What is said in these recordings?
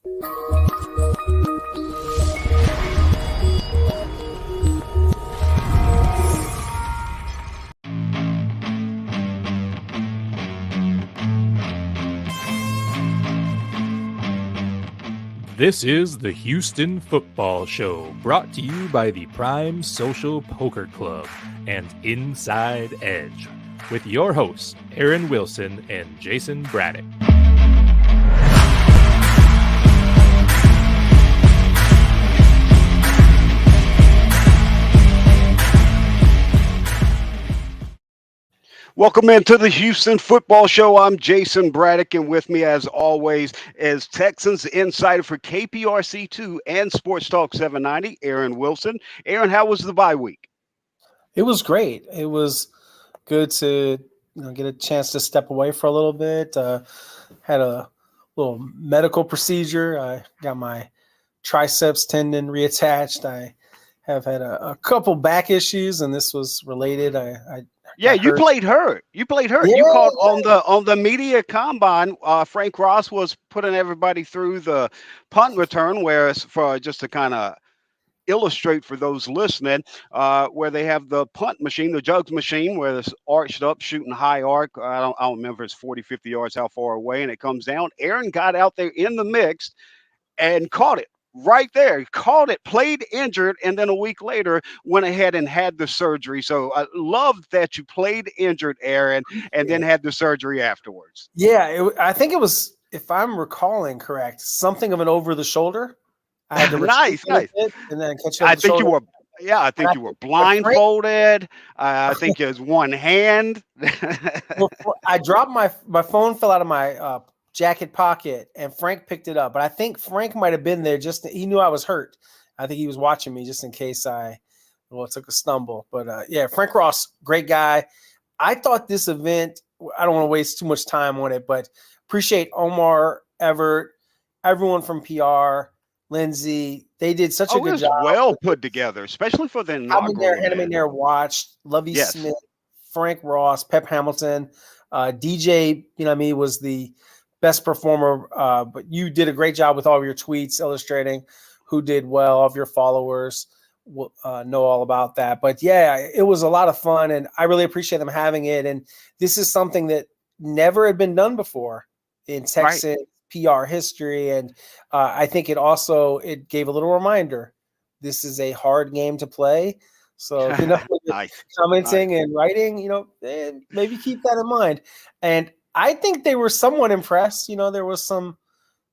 This is the Houston Football Show, brought to you by the Prime Social Poker Club and Inside Edge, with your hosts, Aaron Wilson and Jason Braddock. Welcome into the Houston Football Show. I'm Jason Braddock, and with me, as always, is Texans insider for KPRC2 and Sports Talk 790, Aaron Wilson. Aaron, how was the bye week? It was great. It was good to get a chance to step away for a little bit. Had a little medical procedure. I got my triceps tendon reattached. I have had a couple back issues, and this was related. You played hurt. You called on the media combine. Frank Ross was putting everybody through the punt return, whereas for just to kind of illustrate for those listening, where they have the punt machine, the jugs machine, where it's arched up, shooting high arc. I don't remember if it's 40, 50 yards, how far away, and it comes down. Aaron got out there in the mix and caught it. Right there, called it, played injured, and then a week later went ahead and had the surgery. So I love that you played injured, Aaron, and then had the surgery afterwards. Yeah, I think it was, if I'm recalling correct, something of an over the shoulder. I had to nice. And then catch it. I think you were blindfolded. I think it was one hand. I dropped my phone, fell out of my jacket pocket, and Frank picked it up. But I think Frank might have been there he knew I was hurt. I think he was watching me just in case I took a stumble. But Frank Ross, great guy. I thought this event, I don't want to waste too much time on it, but appreciate Omar, Everett, everyone from PR, Lindsay. They did such a good job. Well put together, especially for the inaugural. Had him in there, watched Lovie Smith, Frank Ross, Pep Hamilton, DJ, was the best performer, but you did a great job with all of your tweets illustrating who did well. All of your followers know all about that. But yeah, it was a lot of fun, and I really appreciate them having it. And this is something that never had been done before in Texas PR history. And I think it gave a little reminder. This is a hard game to play. So commenting and writing, maybe keep that in mind. And I think they were somewhat impressed. There was some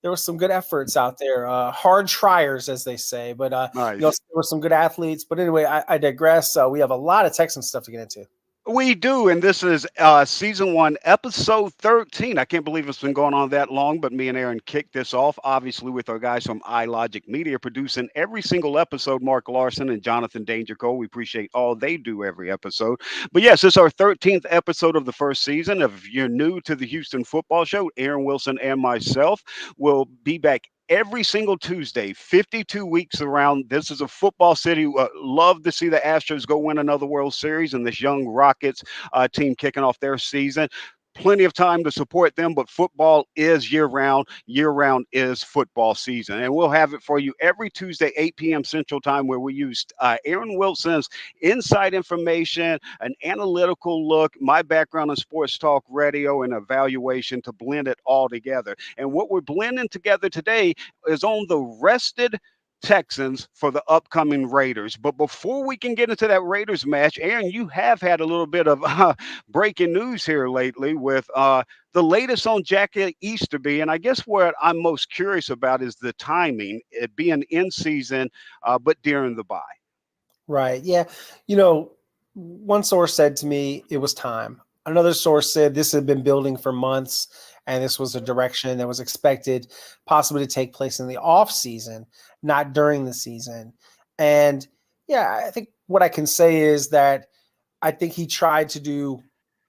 good efforts out there, hard triers, as they say. But there were some good athletes. But anyway, I digress. We have a lot of Texan stuff to get into. We do, and this is season 1, episode 13. I can't believe it's been going on that long, but me and Aaron kicked this off, obviously, with our guys from iLogic Media producing every single episode, Mark Larson and Jonathan Dangerco. We appreciate all they do every episode. But yes, it's our 13th episode of the first season. If you're new to the Houston Football Show, Aaron Wilson and myself will be back every single Tuesday, 52 weeks around. This is a football city. Love to see the Astros go win another World Series and this young Rockets team kicking off their season. Plenty of time to support them, but football is year-round. Year-round is football season. And we'll have it for you every Tuesday, 8 p.m. Central Time, where we use Aaron Wilson's inside information, an analytical look, my background in sports talk radio, and evaluation to blend it all together. And what we're blending together today is on the rested Texans for the upcoming Raiders. But before we can get into that Raiders match, Aaron, you have had a little bit of breaking news here lately with the latest on Jackie Easterby. And I guess what I'm most curious about is the timing, it being in season, but during the bye. Right. Yeah. One source said to me it was time. Another source said this had been building for months, and this was a direction that was expected possibly to take place in the off season, not during the season. And yeah, I think what I can say is that I think he tried to do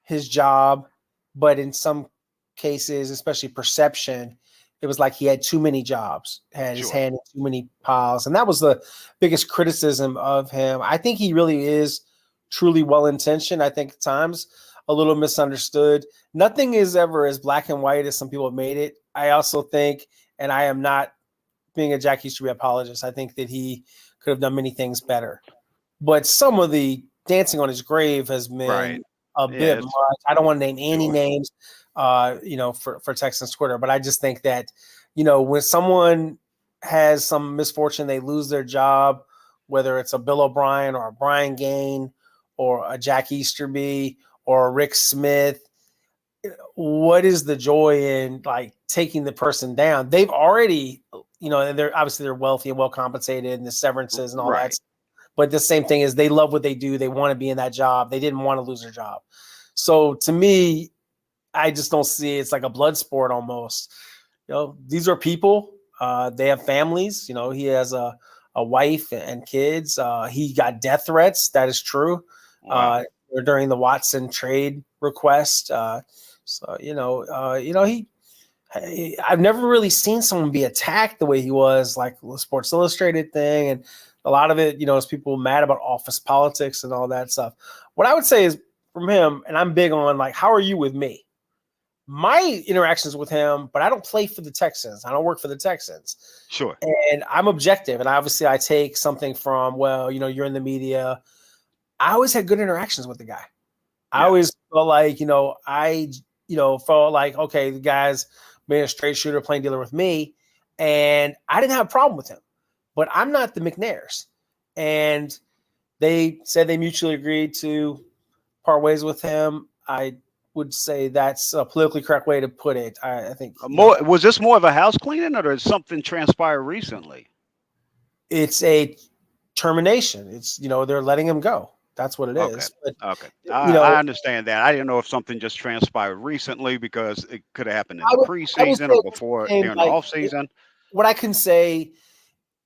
his job, but in some cases, especially perception, it was like he had too many jobs, had his hand in too many piles. And that was the biggest criticism of him. I think he really is truly well-intentioned. I think at times a little misunderstood. Nothing is ever as black and white as some people have made it. I also think, and I am not being a Jack Easterby apologist, I think that he could have done many things better. But some of the dancing on his grave has been a bit much. I don't want to name any names, for Texans Twitter, but I just think that, when someone has some misfortune, they lose their job, whether it's a Bill O'Brien or a Brian Gaine or a Jack Easterby or a Rick Smith, what is the joy in like taking the person down? They've already, and they're wealthy and well compensated, and the severances and all that. But the same thing is they love what they do. They want to be in that job. They didn't want to lose their job. So to me, I just don't see it's like a blood sport almost. These are people. They have families. He has a wife and kids. He got death threats. That is true. Wow. During the Watson trade request. I've never really seen someone be attacked the way he was, like the Sports Illustrated thing. And a lot of it, is people mad about office politics and all that stuff. What I would say is from him, and I'm big on like, how are you with me? My interactions with him, but I don't play for the Texans. I don't work for the Texans. Sure. And I'm objective. And obviously I take something from, you're in the media. I always had good interactions with the guy. Yeah. I always felt like, felt like, okay, the guy's being a straight shooter, plain dealer with me. And I didn't have a problem with him. But I'm not the McNairs. And they said they mutually agreed to part ways with him. I would say that's a politically correct way to put it. I think was this more of a house cleaning, or did something transpire recently? It's a termination. It's they're letting him go. That's what it is. But, I understand that. I didn't know if something just transpired recently because it could have happened in the preseason or before during the offseason. What I can say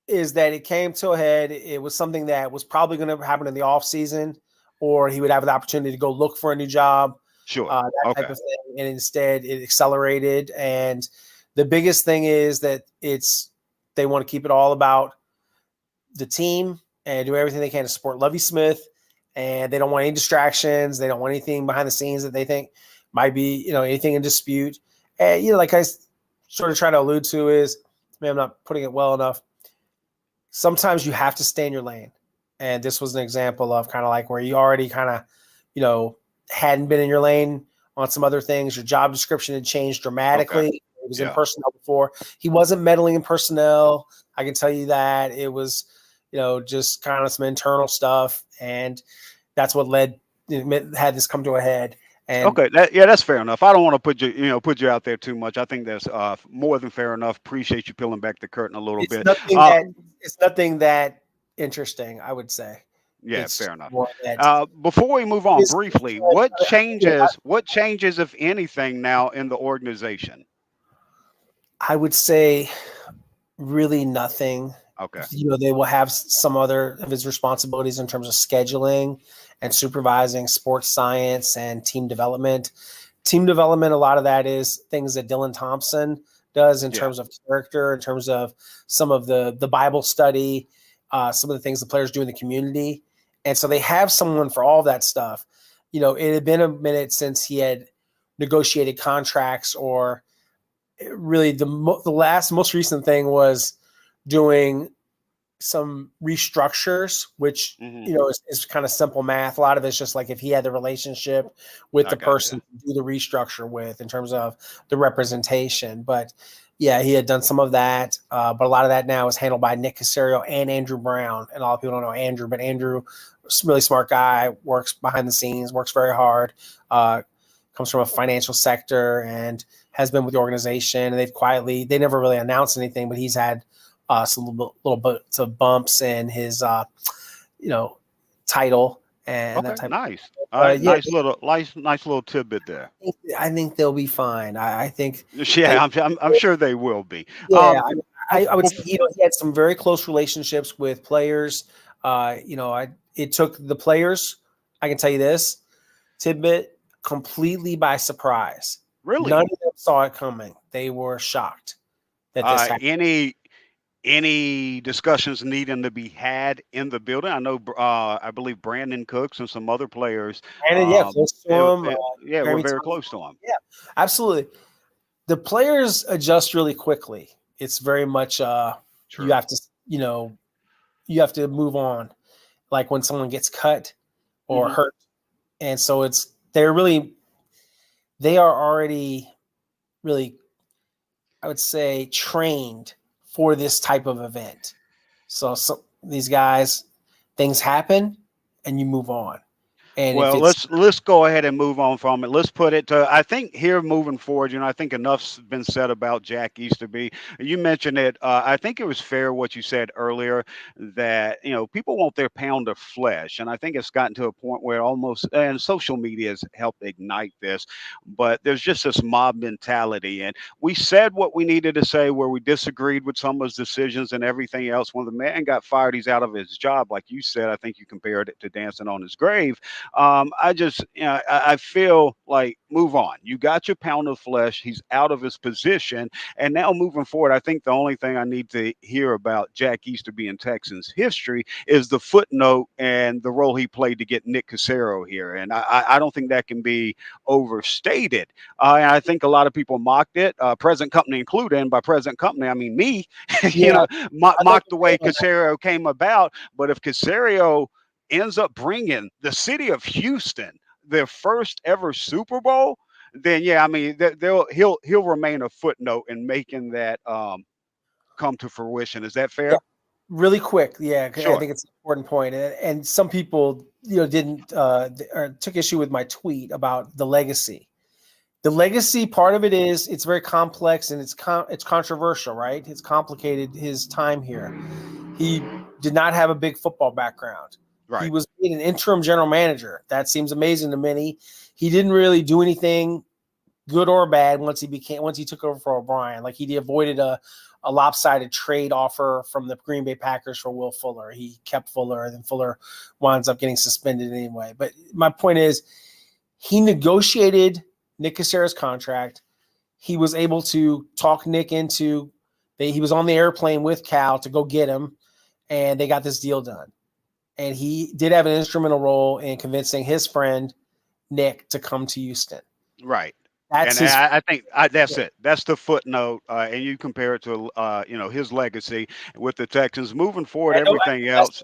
is that it came to a head. It was something that was probably going to happen in the offseason, or he would have the opportunity to go look for a new job. Sure. That type of thing. And instead it accelerated. And the biggest thing is that they want to keep it all about the team and do everything they can to support Lovie Smith. And they don't want any distractions. They don't want anything behind the scenes that they think might be, anything in dispute. And, like I sort of try to allude to is, maybe I'm not putting it well enough. Sometimes you have to stay in your lane. And this was an example of kind of like where you already kind of, hadn't been in your lane on some other things. Your job description had changed dramatically. Okay. It was in personnel before. He wasn't meddling in personnel. I can tell you that. It was, just kind of some internal stuff. And that's what had this come to a head. And that's fair enough. I don't want to put you out there too much. I think that's more than fair enough. Appreciate you peeling back the curtain a little bit. It's nothing that interesting, I would say. Yeah, fair enough. Before we move on briefly, what changes, if anything, now in the organization? I would say really nothing. Okay. They will have some other of his responsibilities in terms of scheduling and supervising sports science and team development. Team development, a lot of that is things that Dylan Thompson does in terms of character, in terms of some of the Bible study, some of the things the players do in the community. And so they have someone for all that stuff. It had been a minute since he had negotiated contracts, or really the most recent thing was doing some restructures, which, is kind of simple math. A lot of it's just like if he had the relationship with the person to do the restructure with in terms of the representation. But yeah, he had done some of that. But a lot of that now is handled by Nick Caserio and Andrew Brown. And a lot of people don't know Andrew, but Andrew, really smart guy, works behind the scenes, works very hard, comes from a financial sector and has been with the organization. And they never really announced anything, but he's had some little bits of bumps in his, title and that type. Nice. Nice little tidbit there. I think they'll be fine. I think. Yeah, I'm sure they will be. Yeah, I would say he had some very close relationships with players. It took the players, I can tell you this, tidbit, completely by surprise. Really? None of them saw it coming. They were shocked that this happened. Any discussions needing to be had in the building? I know, I believe Brandon Cooks and some other players. Close to him. We're very close to him. Yeah, absolutely. The players adjust really quickly. It's very much True. You have to, you have to move on. Like when someone gets cut or hurt. And so they are already really, I would say, trained for this type of event. So these guys, things happen and you move on. And well, let's go ahead and move on from it. Let's put it to, I think here moving forward, I think enough's been said about Jack Easterby. You mentioned it. I think it was fair what you said earlier that, people want their pound of flesh. And I think it's gotten to a point where almost, and social media has helped ignite this, but there's just this mob mentality. And we said what we needed to say where we disagreed with some of his decisions and everything else. When the man got fired, he's out of his job. Like you said, I think you compared it to dancing on his grave. I feel like move on. You got your pound of flesh. He's out of his position. And now moving forward, I think the only thing I need to hear about Jack Easterby in Texans history is the footnote and the role he played to get Nick Caserio here. And I don't think that can be overstated. And I think a lot of people mocked it, present company included. And by present company, I mean me, mocked the way Caserio came about. But if Caserio ends up bringing the city of Houston their first ever Super Bowl, then he'll remain a footnote in making that come to fruition. Is that fair? Yeah. Really quick, yeah, sure. I think it's an important point. And some people, didn't or took issue with my tweet about the legacy. The legacy part of it is it's very complex and it's controversial, right? It's complicated. His time here, he did not have a big football background. Right. He was an interim general manager. That seems amazing to many. He didn't really do anything good or bad once he took over for O'Brien. Like he avoided a lopsided trade offer from the Green Bay Packers for Will Fuller. He kept Fuller, and then Fuller winds up getting suspended anyway. But my point is, he negotiated Nick Caserio's contract. He was able to talk Nick into. He was on the airplane with Cal to go get him, and they got this deal done. And he did have an instrumental role in convincing his friend Nick to come to Houston. Right. I think that's it. That's the footnote. And you compare it to, his legacy with the Texans moving forward.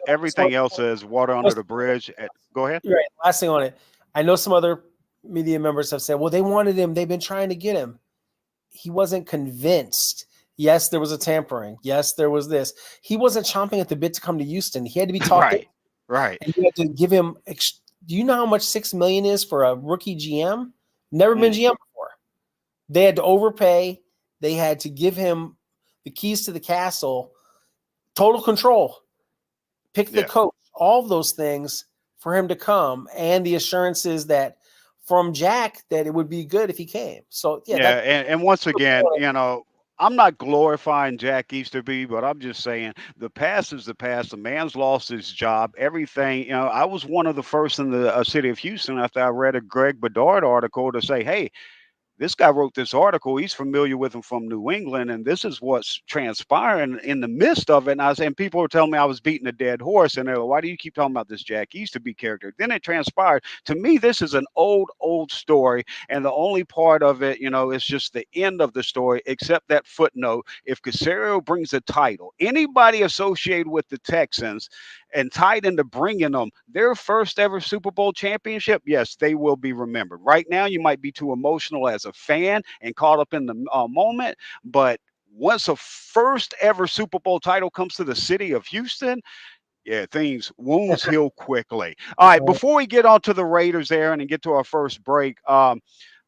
Everything else is water under the bridge. Go ahead. Right. Last thing on it. I know some other media members have said, well, they wanted him. They've been trying to get him. He wasn't convinced. Yes, there was a tampering. Yes, there was this. He wasn't chomping at the bit to come to Houston. He had to be talking. Right. And you had to give him. Do you know how much $6 million is for a rookie GM? Never been GM before. They had to overpay. They had to give him the keys to the castle, total control, pick the coach, all of those things for him to come, and the assurances that from Jack that it would be good if he came. So and once again, I'm not glorifying Jack Easterby, but I'm just saying the past is the past. The man's lost his job, everything. I was one of the first in the city of Houston after I read a Greg Bedard article to say, hey, this guy wrote this article. He's familiar with him from New England, and this is what's transpiring in the midst of it. And people were telling me I was beating a dead horse, and they're like, why do you keep talking about this Jack Easterby character? Then it transpired. To me, this is an old story, and the only part of it, is just the end of the story, except that footnote. If Caserio brings a title, anybody associated with the Texans and tied into bringing them their first ever Super Bowl championship, yes, they will be remembered. Right now, you might be too emotional as a fan and caught up in the moment, but once a first ever Super Bowl title comes to the city of Houston, wounds heal quickly. All right, before we get on to the Raiders, Aaron, and get to our first break,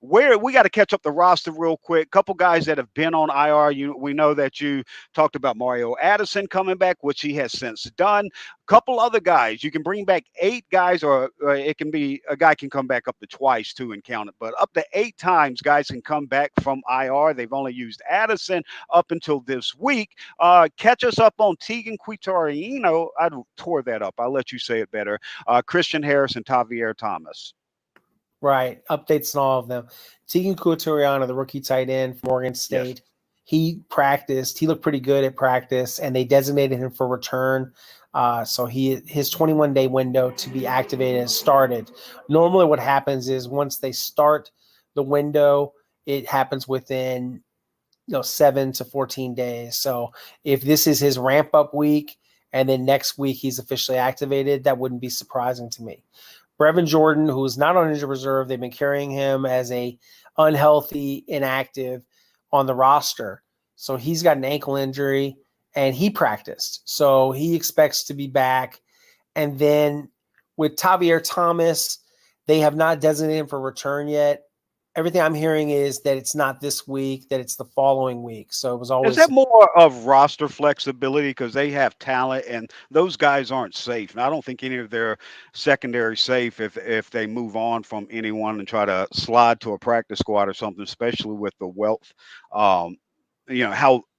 where we got to catch up the roster real quick. Couple guys that have been on IR. We know that you talked about Mario Addison coming back, which he has since done. Couple other guys. You can bring back 8 guys, or it can be a guy can come back up to twice too and count it. But up to 8 times, guys can come back from IR. They've only used Addison up until this week. Catch us up on Tegan Quitoriano. I tore that up. I'll let you say it better. Christian Harris and Tavier Thomas. Right. Updates on all of them. Tegan Quitoriano, the rookie tight end from Oregon State, he practiced. He looked pretty good at practice, and they designated him for return. So his 21-day window to be activated has started. Normally what happens is once they start the window, it happens within 7 to 14 days. So if this is his ramp up week and then next week he's officially activated, that wouldn't be surprising to me. Brevin Jordan, who is not on injured reserve, they've been carrying him as a unhealthy, inactive on the roster. So he's got an ankle injury and he practiced. So he expects to be back. And then with Tavierre Thomas, they have not designated him for return yet. Everything I'm hearing is that it's not this week, that it's the following week. So it was always. Is that more of roster flexibility because they have talent and those guys aren't safe? And I don't think any of their secondary safe if they move on from anyone and try to slide to a practice squad or something, especially with the wealth.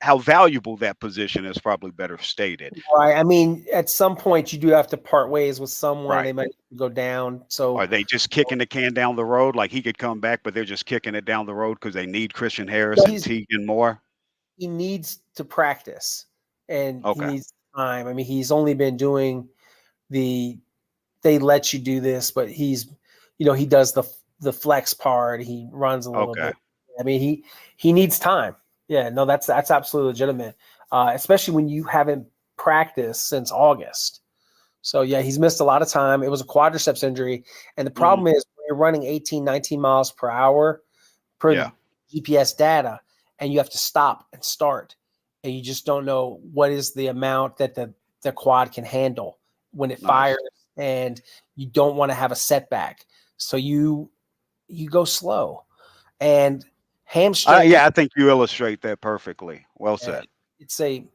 How valuable that position is probably better stated. Right. I mean, at some point you do have to part ways with someone. Right. They might go down. So are they just kicking the can down the road? Like he could come back, but they're just kicking it down the road because they need Christian Harris and Teagan Moore? He needs to practice and Okay. he needs time. I mean, he's only been doing they let you do this, but he's, he does the flex part. He runs a little bit. I mean, he needs time. Yeah, no, that's absolutely legitimate, especially when you haven't practiced since August. So, yeah, he's missed a lot of time. It was a quadriceps injury. And the problem is when you're running 18, 19 miles per hour per GPS data, and you have to stop and start, and you just don't know what is the amount that the quad can handle when it fires, and you don't want to have a setback. So you go slow. And hamstring. I think you illustrate that perfectly. Well said. It's a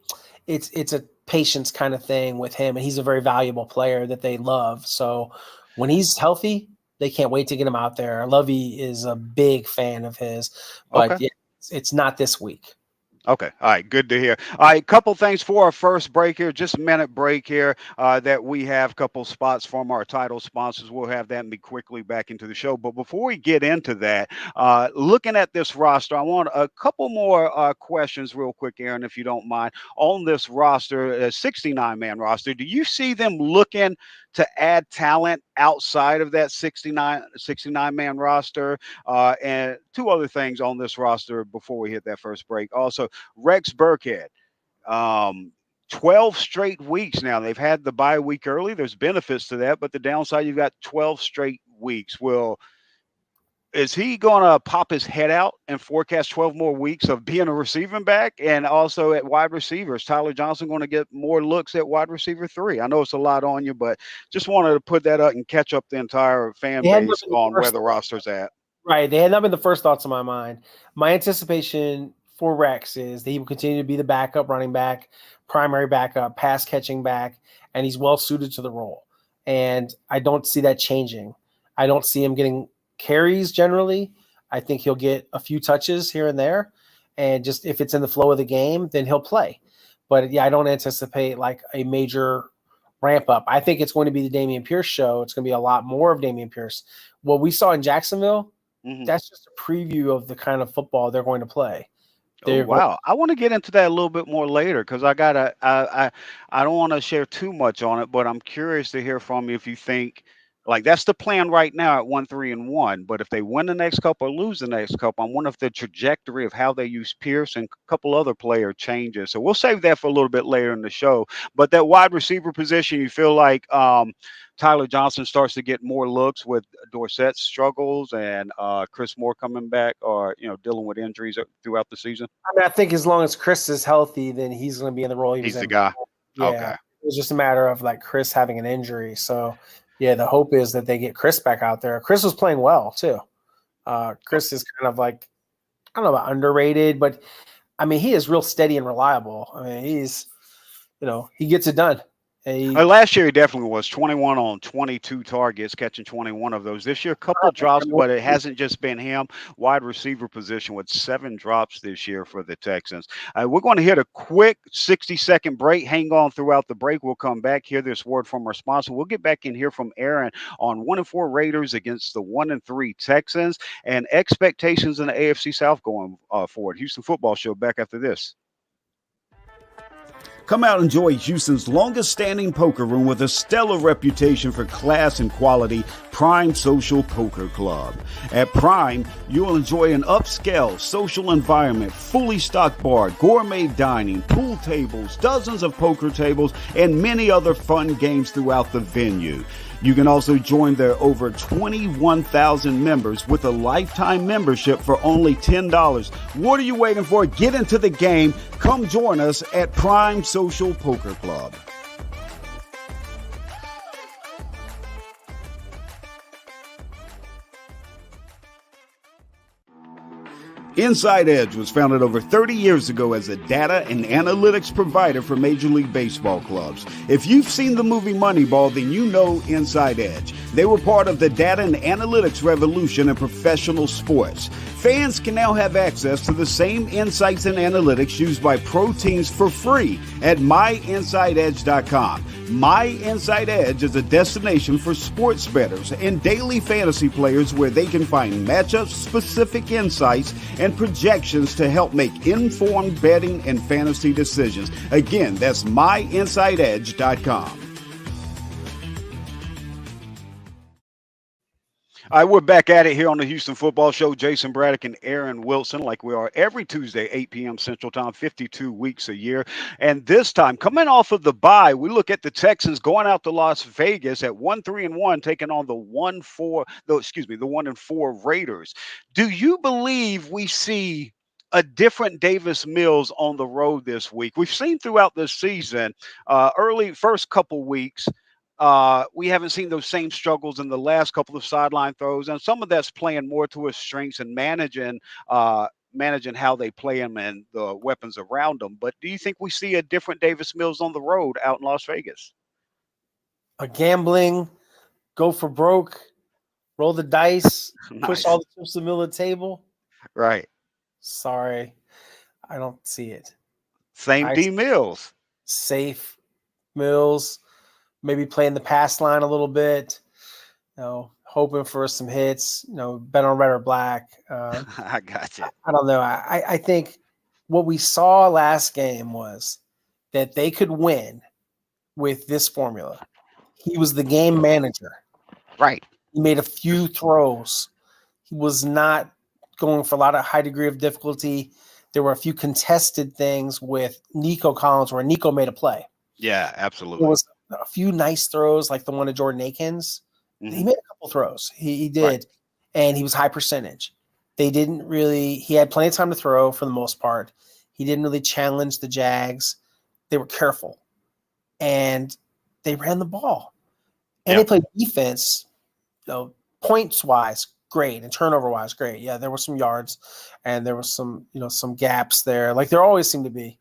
patience kind of thing with him, and he's a very valuable player that they love. So when he's healthy, they can't wait to get him out there. Lovey is a big fan of his, but it's not this week. Okay. All right. Good to hear. All right. Couple things for our first break here, just a minute break here that we have. Couple spots from our title sponsors. We'll have that and be quickly back into the show. But before we get into that, looking at this roster, I want a couple more questions real quick, Aaron, if you don't mind, on this roster, a 69-man roster. Do you see them looking to add talent outside of that 69-man roster? And two other things on this roster before we hit that first break. Also, Rex Burkhead, 12 straight weeks now. They've had the bye week early. There's benefits to that, but the downside, you've got 12 straight weeks. Well, is he going to pop his head out and forecast 12 more weeks of being a receiving back? And also at wide receivers, Tyler Johnson going to get more looks at wide receiver 3? I know it's a lot on you, but just wanted to put that up and catch up the entire fan base on where the roster's at. Right. They had not been the first thoughts in my mind. My anticipation for Rex is that he will continue to be the backup running back, primary backup, pass catching back, and he's well suited to the role. And I don't see that changing. I don't see him getting carries generally. I think he'll get a few touches here and there. And just if it's in the flow of the game, then he'll play. But yeah, I don't anticipate like a major ramp up. I think it's going to be the Dameon Pierce show. It's going to be a lot more of Dameon Pierce. What we saw in Jacksonville, that's just a preview of the kind of football they're going to play. Oh, wow. I want to get into that a little bit more later because I don't want to share too much on it, but I'm curious to hear from you if you think like that's the plan right now at 1-3-1. But if they win the next couple or lose the next couple, I wonder if the trajectory of how they use Pierce and a couple other player changes. So we'll save that for a little bit later in the show. But that wide receiver position, you feel like Tyler Johnson starts to get more looks with Dorsett's struggles and Chris Moore coming back or, dealing with injuries throughout the season? I mean, I think as long as Chris is healthy, then he's going to be in the role. He's the guy. Yeah. Okay. It was just a matter of like Chris having an injury. So, yeah, the hope is that they get Chris back out there. Chris was playing well, too. Chris is kind of like, I don't know about underrated, but, I mean, he is real steady and reliable. I mean, he's, he gets it done. Last year, he definitely was 21 on 22 targets, catching 21 of those. This year, a couple drops, but it hasn't just been him. Wide receiver position with 7 drops this year for the Texans. We're going to hit a quick 60-second break. Hang on throughout the break. We'll come back, hear this word from our sponsor. We'll get back in here from Aaron on 1-4 Raiders against the 1-3 Texans and expectations in the AFC South going forward. Houston Football Show back after this. Come out and enjoy Houston's longest-standing poker room with a stellar reputation for class and quality, Prime Social Poker Club. At Prime, you'll enjoy an upscale social environment, fully stocked bar, gourmet dining, pool tables, dozens of poker tables, and many other fun games throughout the venue. You can also join their over 21,000 members with a lifetime membership for only $10. What are you waiting for? Get into the game. Come join us at Prime Social Poker Club. Inside Edge was founded over 30 years ago as a data and analytics provider for Major League Baseball clubs. If you've seen the movie Moneyball, then you know Inside Edge. They were part of the data and analytics revolution in professional sports. Fans can now have access to the same insights and analytics used by pro teams for free at myinsideedge.com. My Inside Edge is a destination for sports bettors and daily fantasy players where they can find matchup-specific insights and projections to help make informed betting and fantasy decisions. Again, that's myinsideedge.com. All right, we're back at it here on the Houston Football Show. Jason Braddock and Aaron Wilson, like we are every Tuesday, 8 p.m. Central Time, 52 weeks a year. And this time, coming off of the bye, we look at the Texans going out to Las Vegas at 1-3-1, taking on the 1-4 Raiders. Do you believe we see a different Davis Mills on the road this week? We've seen throughout this season, early first couple weeks, we haven't seen those same struggles in the last couple of sideline throws, and some of that's playing more to his strengths and managing how they play him and the weapons around him. But do you think we see a different Davis Mills on the road out in Las Vegas? A gambling, go for broke, roll the dice, Nice. Push all the chips in the middle of the table? Right. Sorry, I don't see it. Same D Mills. Safe Mills. Maybe playing the pass line a little bit, hoping for some hits, bet on red or black. I got you. I don't know. I think what we saw last game was that they could win with this formula. He was the game manager. Right. He made a few throws. He was not going for a lot of high degree of difficulty. There were a few contested things with Nico Collins where Nico made a play. Yeah, absolutely. There was a few nice throws like the one to Jordan Akins. Mm-hmm. He made a couple throws. He did. Right. And he was high percentage. He had plenty of time to throw for the most part. He didn't really challenge the Jags. They were careful. And they ran the ball. And they played defense, points-wise, great. And turnover-wise, great. Yeah, there were some yards. And there was some gaps there. Like there always seem to be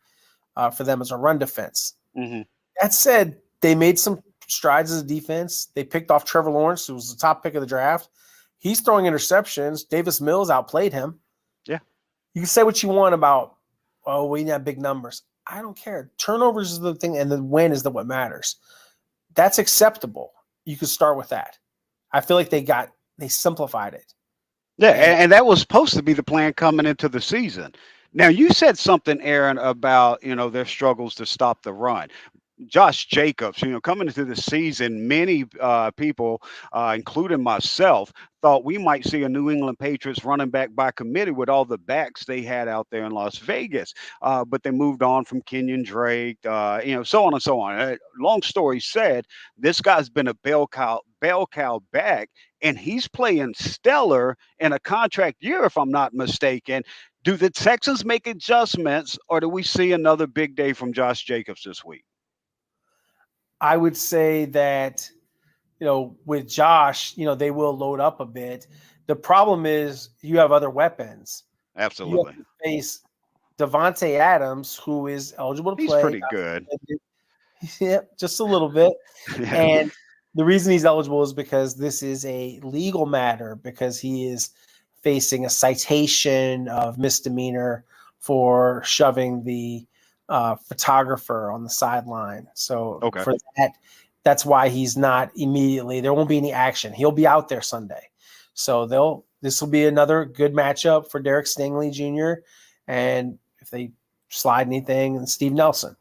for them as a run defense. Mm-hmm. That said, they made some strides as a defense. They picked off Trevor Lawrence, who was the top pick of the draft. He's throwing interceptions. Davis Mills outplayed him. Yeah. You can say what you want about, we need to have big numbers. I don't care. Turnovers is the thing, and the win is what matters. That's acceptable. You could start with that. I feel like they simplified it. Yeah, and that was supposed to be the plan coming into the season. Now, you said something, Aaron, about, their struggles to stop the run. Josh Jacobs, coming into the season, many people, including myself, thought we might see a New England Patriots running back by committee with all the backs they had out there in Las Vegas. But they moved on from Kenyon Drake, so on and so on. Long story said, this guy's been a bell cow back, and he's playing stellar in a contract year, if I'm not mistaken. Do the Texans make adjustments, or do we see another big day from Josh Jacobs this week? I would say that, with Josh, they will load up a bit. The problem is you have other weapons. Absolutely. You have to face Devontae Adams, who is eligible to play. He's pretty good. Yeah, just a little bit. Yeah. And the reason he's eligible is because this is a legal matter, because he is facing a citation of misdemeanor for shoving the photographer on the sideline. So for that's why he's not immediately, there won't be any action. He'll be out there Sunday. So this will be another good matchup for Derek Stingley Jr. And if they slide anything, and Steve Nelson.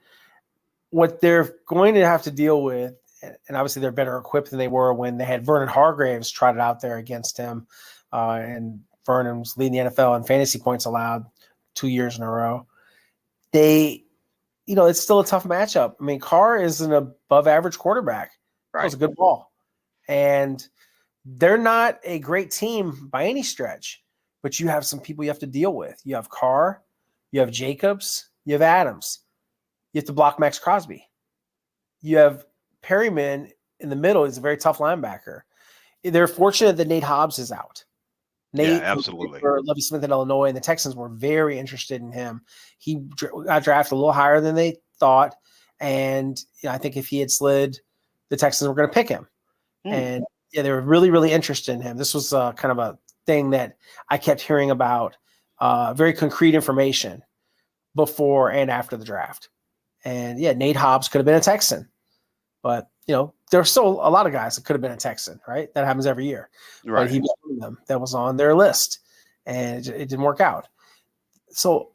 what they're going to have to deal with, and obviously they're better equipped than they were when they had Vernon Hargraves trotted out there against him, and Vernon's leading the NFL in fantasy points allowed 2 years in a row. It's still a tough matchup. I mean, Carr is an above average quarterback. Right. That was a good ball. And they're not a great team by any stretch, but you have some people you have to deal with. You have Carr, you have Jacobs, you have Adams. You have to block Max Crosby. You have Perryman in the middle. He's a very tough linebacker. They're fortunate that Nate Hobbs is out. Nate, absolutely. For Lovie Smith in Illinois, and the Texans were very interested in him. He got drafted a little higher than they thought, and I think if he had slid, the Texans were going to pick him. And they were really, really interested in him. This was kind of a thing that I kept hearing about, very concrete information before and after the draft. And Nate Hobbs could have been a Texan, but there were still a lot of guys that could have been a Texan, right? That happens every year. Right. But he was one of them that was on their list, and it didn't work out. So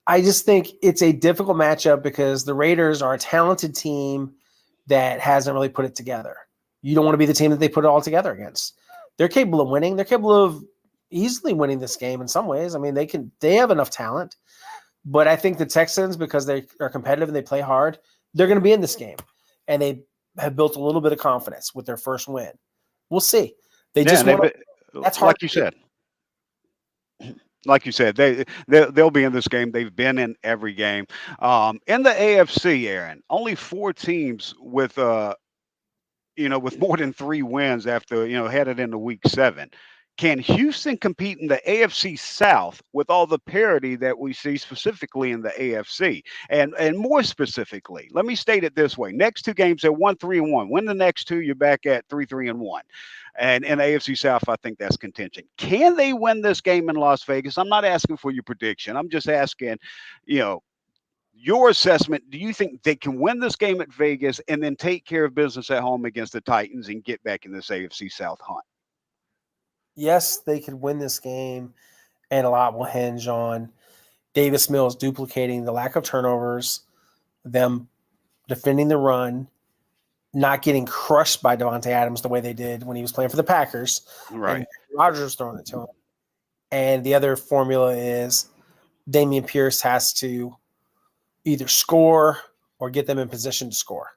I just think it's a difficult matchup because the Raiders are a talented team that hasn't really put it together. You don't want to be the team that they put it all together against. They're capable of winning. They're capable of easily winning this game in some ways. I mean, they have enough talent. But I think the Texans, because they are competitive and they play hard, they're going to be in this game. And they have built a little bit of confidence with their first win. We'll see. That's hard. Like you said. Like you said, they'll be in this game. They've been in every game. In the AFC, Aaron, only 4 teams with more than 3 wins after headed into Week 7. Can Houston compete in the AFC South with all the parity that we see specifically in the AFC? And more specifically, let me state it this way. Next 2 games, they're 1-3-1. Win the next 2, you're back at 3-3-1. And in the AFC South, I think that's contention. Can they win this game in Las Vegas? I'm not asking for your prediction. I'm just asking, your assessment. Do you think they can win this game at Vegas and then take care of business at home against the Titans and get back in this AFC South hunt? Yes, they could win this game, and a lot will hinge on Davis Mills duplicating the lack of turnovers, them defending the run, not getting crushed by Davante Adams the way they did when he was playing for the Packers. Right. And Rodgers throwing it to him. And the other formula is Dameon Pierce has to either score or get them in position to score.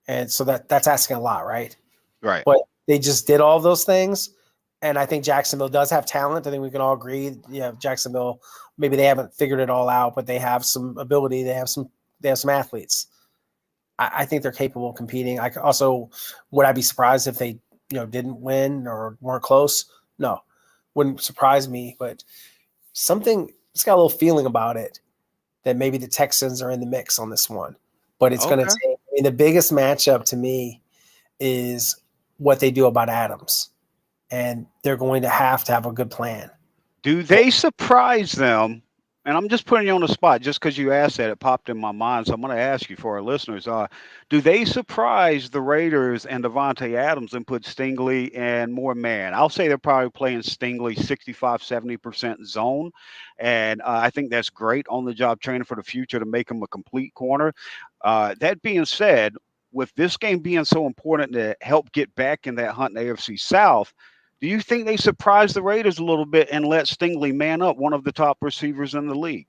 And so that's asking a lot, right? Right. But they just did all of those things. And I think Jacksonville does have talent. I think we can all agree. Jacksonville, maybe they haven't figured it all out, but they have some ability. They have some athletes. I think they're capable of competing. Would I be surprised if they, didn't win or weren't close? No, wouldn't surprise me. But it's got a little feeling about it that maybe the Texans are in the mix on this one. But it's going to take. The biggest matchup to me is what they do about Adams. And they're going to have a good plan. Do they surprise them? And I'm just putting you on the spot just because you asked that. It popped in my mind. So I'm going to ask you for our listeners. Do they surprise the Raiders and Davante Adams and put Stingley and more man? I'll say they're probably playing Stingley 65-70% zone. And I think that's great on-the-job training for the future to make him a complete corner. That being said, with this game being so important to help get back in that hunt in the AFC South, do you think they surprise the Raiders a little bit and let Stingley man up, one of the top receivers in the league?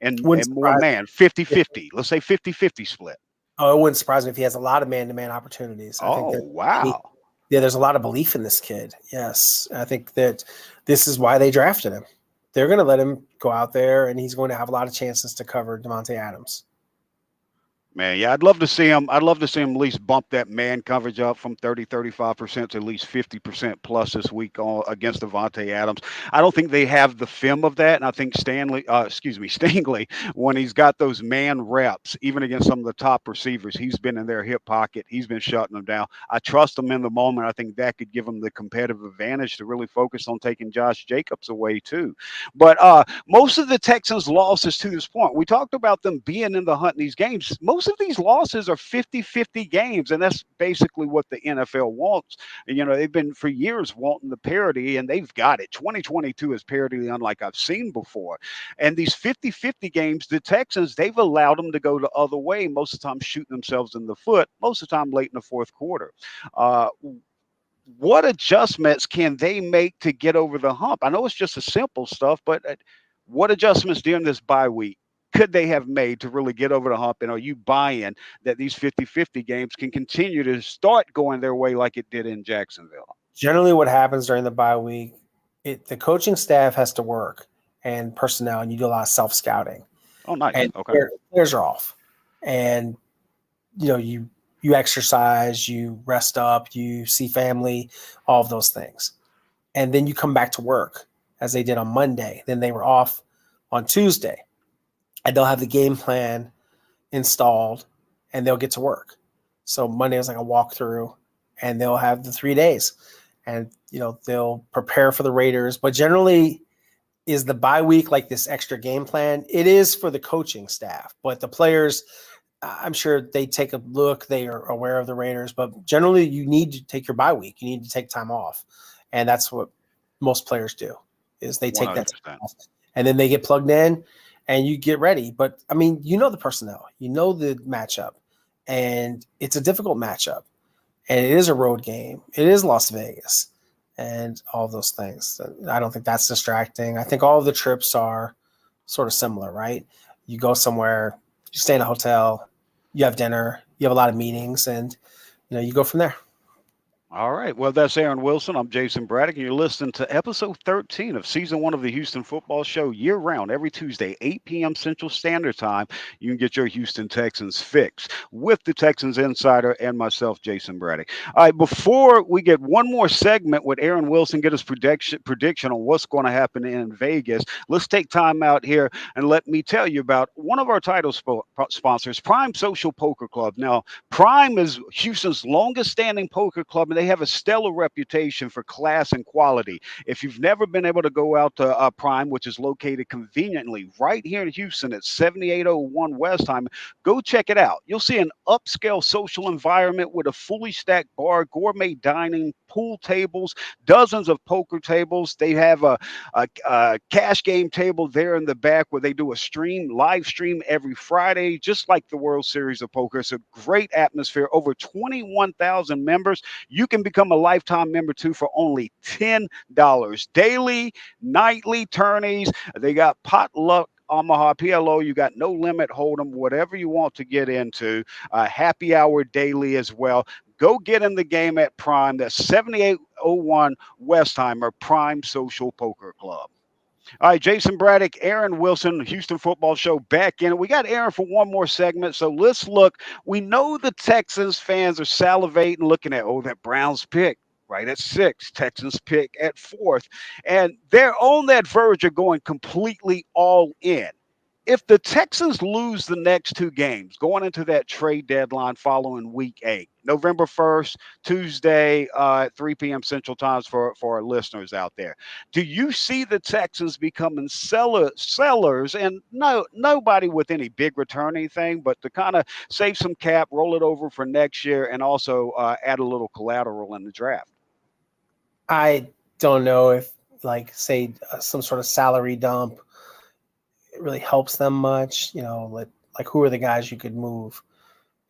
And more man, 50-50. Let's say 50-50 split. Oh, it wouldn't surprise me if he has a lot of man-to-man opportunities. Wow. There's a lot of belief in this kid. Yes. I think that this is why they drafted him. They're going to let him go out there, and he's going to have a lot of chances to cover Davante Adams. Man, yeah, I'd love to see him. I'd love to see him at least bump that man coverage up from 35% to at least 50% plus this week against Davante Adams. I don't think they have the film of that, and I think Stingley, when he's got those man reps, even against some of the top receivers, he's been in their hip pocket. He's been shutting them down. I trust him in the moment. I think that could give him the competitive advantage to really focus on taking Josh Jacobs away too. But most of the Texans' losses to this point, we talked about them being in the hunt in these games. Most most of these losses are 50-50 games, and that's basically what the NFL wants. And, they've been for years wanting the parity, and they've got it. 2022 is parity unlike I've seen before. And these 50-50 games, the Texans, they've allowed them to go the other way, most of the time shooting themselves in the foot, most of the time late in the fourth quarter. What adjustments can they make to get over the hump? I know it's just the simple stuff, but what adjustments during this bye week could they have made to really get over the hump? And are you buying that these 50-50 games can continue to start going their way like it did in Jacksonville? Generally what happens during the bye week, the coaching staff has to work and personnel, and you do a lot of self-scouting. Oh, nice. And okay. Players are off. And, you exercise, you rest up, you see family, all of those things. And then you come back to work as they did on Monday. Then they were off on Tuesday. And they'll have the game plan installed and they'll get to work. So Monday is like a walkthrough and they'll have the 3 days. And, they'll prepare for the Raiders. But generally, is the bye week like this extra game plan? It is for the coaching staff. But the players, I'm sure they take a look. They are aware of the Raiders, but generally you need to take your bye week. You need to take time off. And that's what most players do is they take 100%. That time off and then they get plugged in and you get ready. But the personnel, the matchup, and it's a difficult matchup and it is a road game. It is Las Vegas and all those things. I don't think that's distracting. I think all of the trips are sort of similar, right? You go somewhere, you stay in a hotel, you have dinner, you have a lot of meetings, and you go from there. All right. Well, that's Aaron Wilson. I'm Jason Braddock, and you're listening to episode 13 of season 1 of the Houston Football Show year-round, every Tuesday, 8 p.m. Central Standard Time. You can get your Houston Texans fix with the Texans Insider and myself, Jason Braddock. All right, before we get one more segment with Aaron Wilson, get his prediction on what's going to happen in Vegas, let's take time out here and let me tell you about one of our title sponsors, Prime Social Poker Club. Now, Prime is Houston's longest-standing poker club, and they have a stellar reputation for class and quality. If you've never been able to go out to Prime, which is located conveniently right here in Houston at 7801 Westheimer, go check it out. You'll see an upscale social environment with a fully stacked bar, gourmet dining, pool tables, dozens of poker tables. They have a cash game table there in the back where they do a live stream every Friday, just like the World Series of Poker. It's a great atmosphere. Over 21,000 members. You can become a lifetime member too for only $10. Daily, nightly tourneys. They got potluck Omaha, PLO, you got no limit, hold'em, whatever you want to get into. Happy hour daily as well. Go get in the game at Prime. That's 7801 Westheimer, Prime Social Poker Club. All right, Jason Braddock, Aaron Wilson, Houston Football Show back in. We got Aaron for one more segment, so let's look. We know the Texans fans are salivating, looking at, that Browns pick right at 6, Texans pick at 4th, and they're on that verge of going completely all in. If the Texans lose the next 2 games going into that trade deadline following week 8, November 1st, Tuesday, 3 p.m. Central Times for our listeners out there, do you see the Texans becoming sellers and nobody with any big return anything, but to kind of save some cap, roll it over for next year, and also add a little collateral in the draft? I don't know if, some sort of salary dump it really helps them much. Like who are the guys you could move?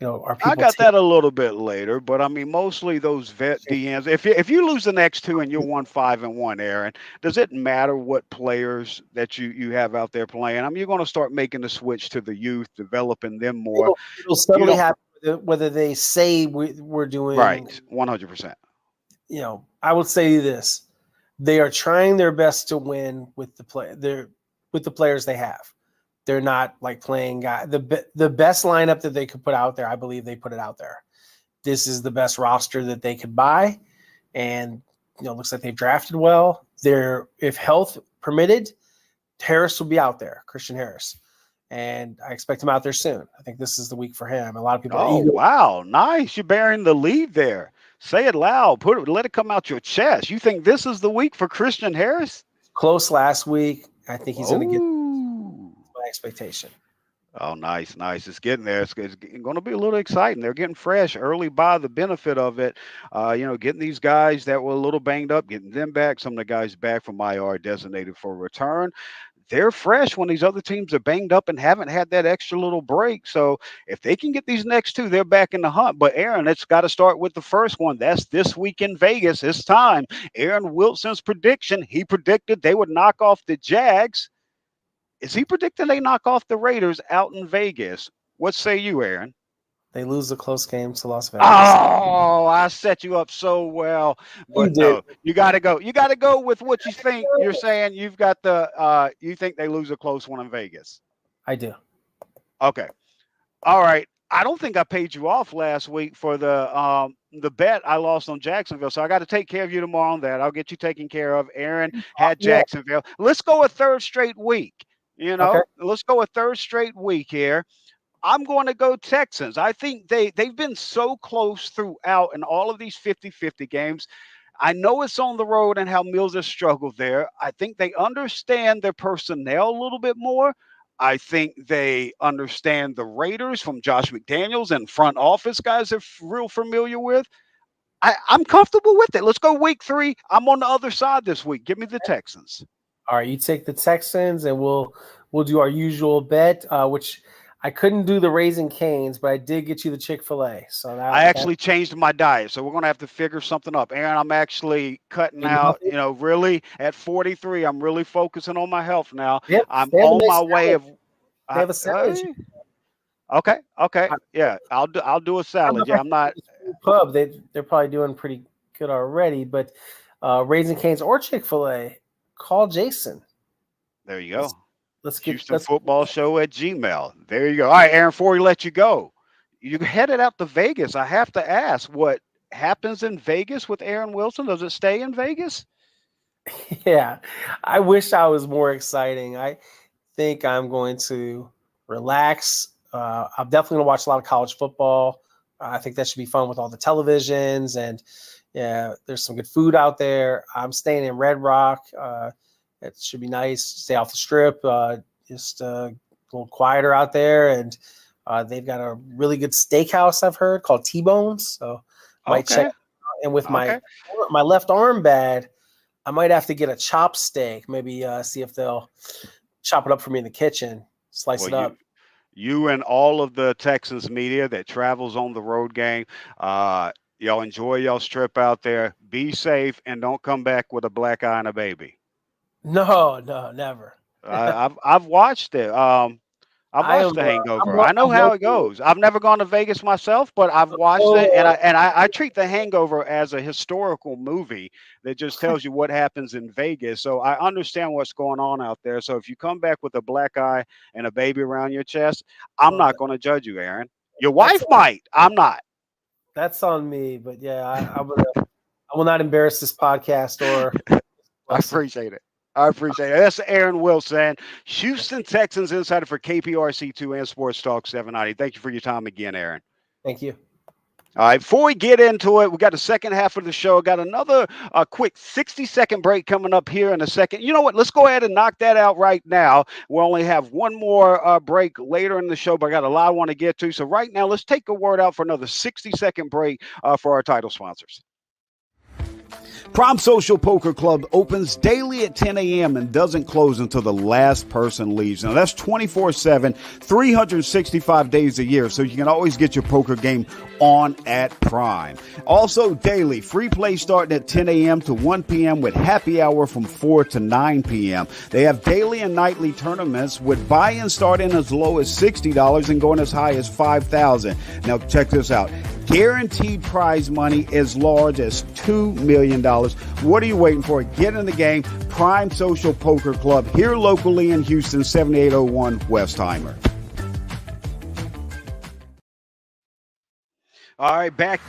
Are people? I got that a little bit later, but I mean, mostly those vet DNs. If you lose the next 2 and you're 1-5-1, Aaron, does it matter what players that you have out there playing? I mean, you're going to start making the switch to the youth, developing them more. It'll suddenly happen whether they say we're doing right, 100%. I would say this: they are trying their best to win with the players they have. They're not like playing the best lineup that they could put out there. I believe they put it out there. This is the best roster that they could buy. And, looks like they've drafted well. If health permitted, Harris will be out there, Christian Harris. And I expect him out there soon. I think this is the week for him. A lot of people are eager. Wow. Nice. You're bearing the lead there. Say it loud. Let it come out your chest. You think this is the week for Christian Harris? Close last week. I think he's going to get my expectation. Oh, nice, nice. It's getting there. It's going to be a little exciting. They're getting fresh early by the benefit of it. Getting these guys that were a little banged up, getting them back. Some of the guys back from IR designated for return. They're fresh when these other teams are banged up and haven't had that extra little break. So if they can get these next two, they're back in the hunt. But Aaron, it's got to start with the first one. That's this week in Vegas. It's time. Aaron Wilson's prediction. He predicted they would knock off the Jags. Is he predicting they knock off the Raiders out in Vegas? What say you, Aaron? They lose a close game to Las Vegas. Oh, I set you up so well. But no, you got to go. You got to go with what you think. You're saying you've got you think they lose a close one in Vegas. I do. Okay. All right. I don't think I paid you off last week for the bet I lost on Jacksonville. So I got to take care of you tomorrow on that. I'll get you taken care of. Aaron had Jacksonville. Let's go a third straight week. Let's go a third straight week here. I'm going to go Texans. I think they've been so close throughout in all of these 50-50 games. I know it's on the road and how Mills has struggled there. I think they understand their personnel a little bit more. I think they understand the Raiders from Josh McDaniels and front office guys they're real familiar with. I'm comfortable with it. Let's go week 3. I'm on the other side this week. Give me the Texans. All right, you take the Texans, and we'll do our usual bet, which – I couldn't do the Raising Cane's, but I did get you the Chick-fil-A. So I actually changed my diet, so we're going to have to figure something up. Aaron, I'm actually cutting out, really at 43. I'm really focusing on my health now. Yep, I'm on my way of. They have a salad. Okay. Yeah, I'll do a salad. Yeah, I'm not. Pub, they're probably doing pretty good already, but Raising Cane's or Chick-fil-A, call Jason. There you go. Let's get Houston Football Show at Gmail. There you go. All right, Aaron, before we let you go, you headed out to Vegas. I have to ask, what happens in Vegas with Aaron Wilson? Does it stay in Vegas? Yeah, I wish I was more exciting. I think I'm going to relax. I'm definitely going to watch a lot of college football. I think that should be fun with all the televisions. And, yeah, there's some good food out there. I'm staying in Red Rock. It should be nice. Stay off the strip, just a little quieter out there. And they've got a really good steakhouse, I've heard, called T-Bones. So I might check it out. And with my left arm bad, I might have to get a chopstick, maybe see if they'll chop it up for me in the kitchen, slice it up. You and all of the Texans media that travels on the road game, y'all enjoy y'all's trip out there. Be safe and don't come back with a black eye and a baby. No, never. I've watched it. I've watched The Hangover. I know how it goes. I've never gone to Vegas myself, but I've watched it, and I treat The Hangover as a historical movie that just tells you what happens in Vegas. So I understand what's going on out there. So if you come back with a black eye and a baby around your chest, I'm not going to judge you, Aaron. Your wife might. I'm not. That's on me, but yeah, I will not embarrass this podcast or. I appreciate it. That's Aaron Wilson, Houston Texans insider for KPRC2 and Sports Talk 790. Thank you for your time again, Aaron. Thank you. All right, before we get into it, we got the second half of the show. Got another quick 60-second break coming up here in a second. You know what? Let's go ahead and knock that out right now. We'll only have one more break later in the show, but I got a lot I want to get to. So right now, let's take a word out for another 60-second break for our title sponsors. Prime Social Poker Club opens daily at 10 a.m. and doesn't close until the last person leaves. Now, that's 24/7, 365 days a year, so you can always get your poker game on at Prime. Also, daily, free play starting at 10 a.m. to 1 p.m. with happy hour from 4 to 9 p.m. They have daily and nightly tournaments with buy-in starting as low as $60 and going as high as $5,000. Now, check this out. Guaranteed prize money as large as $2 million. What are you waiting for? Get in the game. Prime Social Poker Club here locally in Houston, 7801 Westheimer. All right, back.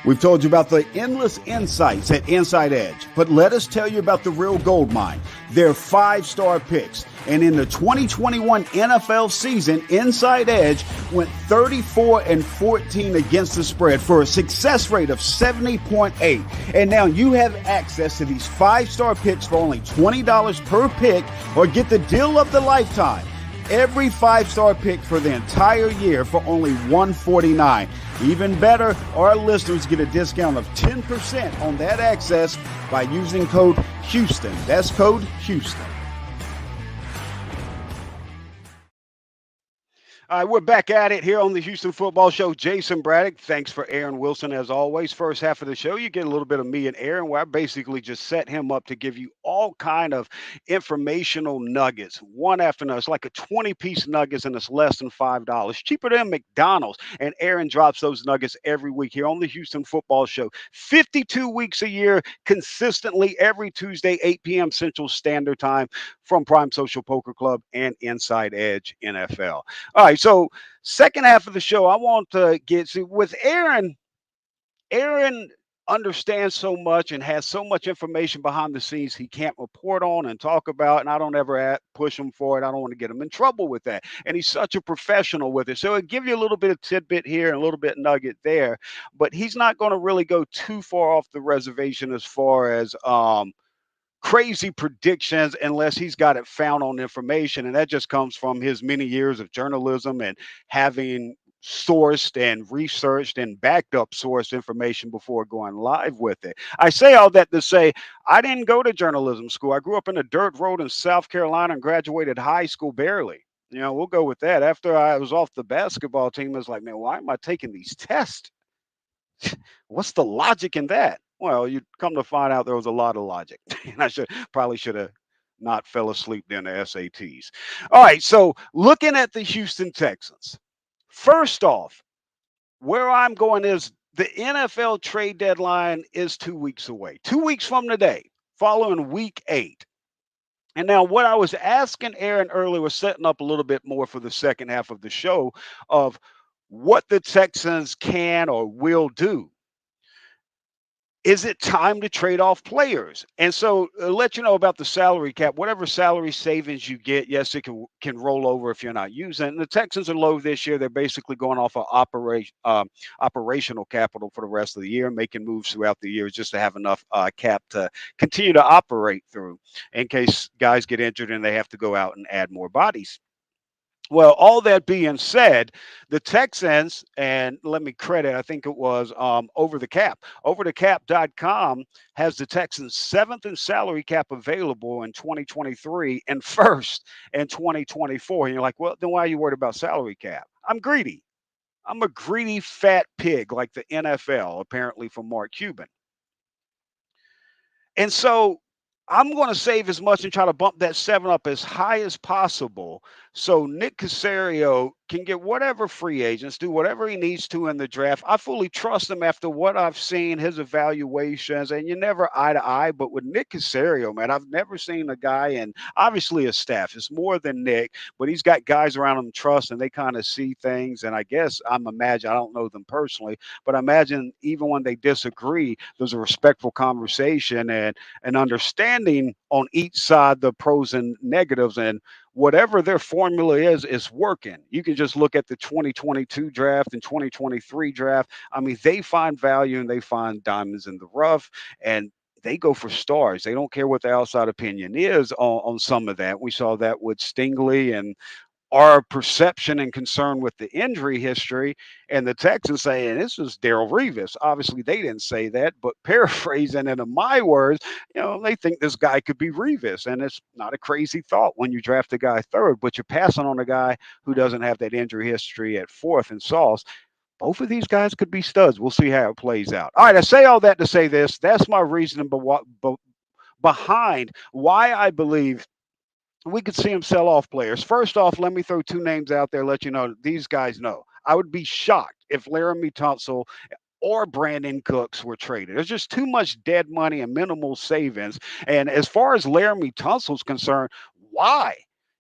We've told you about the endless insights at Inside Edge, but let us tell you about the real gold mine. They're 5-star picks. And in the 2021 NFL season, Inside Edge went 34-14 against the spread for a success rate of 70.8. And now you have access to these 5-star picks for only $20 per pick, or get the deal of the lifetime. every 5-star pick for the entire year for only $149. Even better, our listeners get a discount of 10% on that access by using code Houston. That's code Houston. All right, we're back at it here on the Houston Football Show. Jason Braddock, thanks for Aaron Wilson as always. First half of the show, you get a little bit of me and Aaron, where I basically just set him up to give you all kind of informational nuggets, one after another. It's like a 20-piece nuggets, and it's less than $5, cheaper than McDonald's. And Aaron drops those nuggets every week here on the Houston Football Show. 52 weeks a year, consistently every Tuesday, 8 p.m. Central Standard Time from Prime Social Poker Club and Inside Edge NFL. All right. So second half of the show, I want to get to with Aaron. Aaron understands so much and has so much information behind the scenes he can't report on and talk about, and I don't ever push him for it. I don't want to get him in trouble with that. And he's such a professional with it. So it'll give you a little bit of tidbit here and a little bit nugget there, but he's not going to really go too far off the reservation as far as crazy predictions unless he's got it found on information. And that just comes from his many years of journalism and having sourced and researched and backed up sourced information before going live with it. I say all that to say I didn't go to journalism school. I grew up in a dirt road in South Carolina and graduated high school barely. You know, we'll go with that. After I was off the basketball team, I was like, man, why am I taking these tests? What's the logic in that? Well, you come to find out there was a lot of logic. And I probably should have not fell asleep during the SATs. All right, so looking at the Houston Texans. First off, where I'm going is the NFL trade deadline is 2 weeks away. 2 weeks from today, following week 8. And now what I was asking Aaron earlier was setting up a little bit more for the second half of the show of what the Texans can or will do. Is it time to trade off players? And so let you know about the salary cap. Whatever salary savings you get, yes, it can roll over if you're not using it. And the Texans are low this year. They're basically going off of operational capital for the rest of the year, making moves throughout the year just to have enough cap to continue to operate through in case guys get injured and they have to go out and add more bodies. Well, all that being said, the Texans, and let me credit, I think it was Over the Cap. Overthecap.com has the Texans 7th in salary cap available in 2023 and 1st in 2024. And you're like, well, then why are you worried about salary cap? I'm greedy. I'm a greedy fat pig like the NFL, apparently from Mark Cuban. And so I'm going to save as much and try to bump that 7 up as high as possible so Nick Caserio can get whatever free agents, do whatever he needs to in the draft. I fully trust him after what I've seen, his evaluations, and you're never eye to eye. But with Nick Caserio, man, I've never seen a guy, and obviously his staff is more than Nick, but he's got guys around him trust, and they kind of see things. And I guess I don't know them personally, but I imagine even when they disagree, there's a respectful conversation and an understanding on each side, the pros and negatives, and whatever their formula is working. You can just look at the 2022 draft and 2023 draft. I mean, they find value and they find diamonds in the rough, and they go for stars. They don't care what the outside opinion is on some of that. We saw that with Stingley and our perception and concern with the injury history, and the Texans saying this is Darrelle Revis. Obviously, they didn't say that, but paraphrasing into my words, they think this guy could be Revis, and it's not a crazy thought when you draft a guy 3rd, but you're passing on a guy who doesn't have that injury history at 4th in Sauce. Both of these guys could be studs. We'll see how it plays out. All right, I say all that to say this. That's my reasoning behind why I believe we could see him sell off players. First off, let me throw 2 names out there, let you know these guys know. I would be shocked if Laramie Tunsil or Brandon Cooks were traded. There's just too much dead money and minimal savings. And as far as Laramie Tunsil's concerned, why?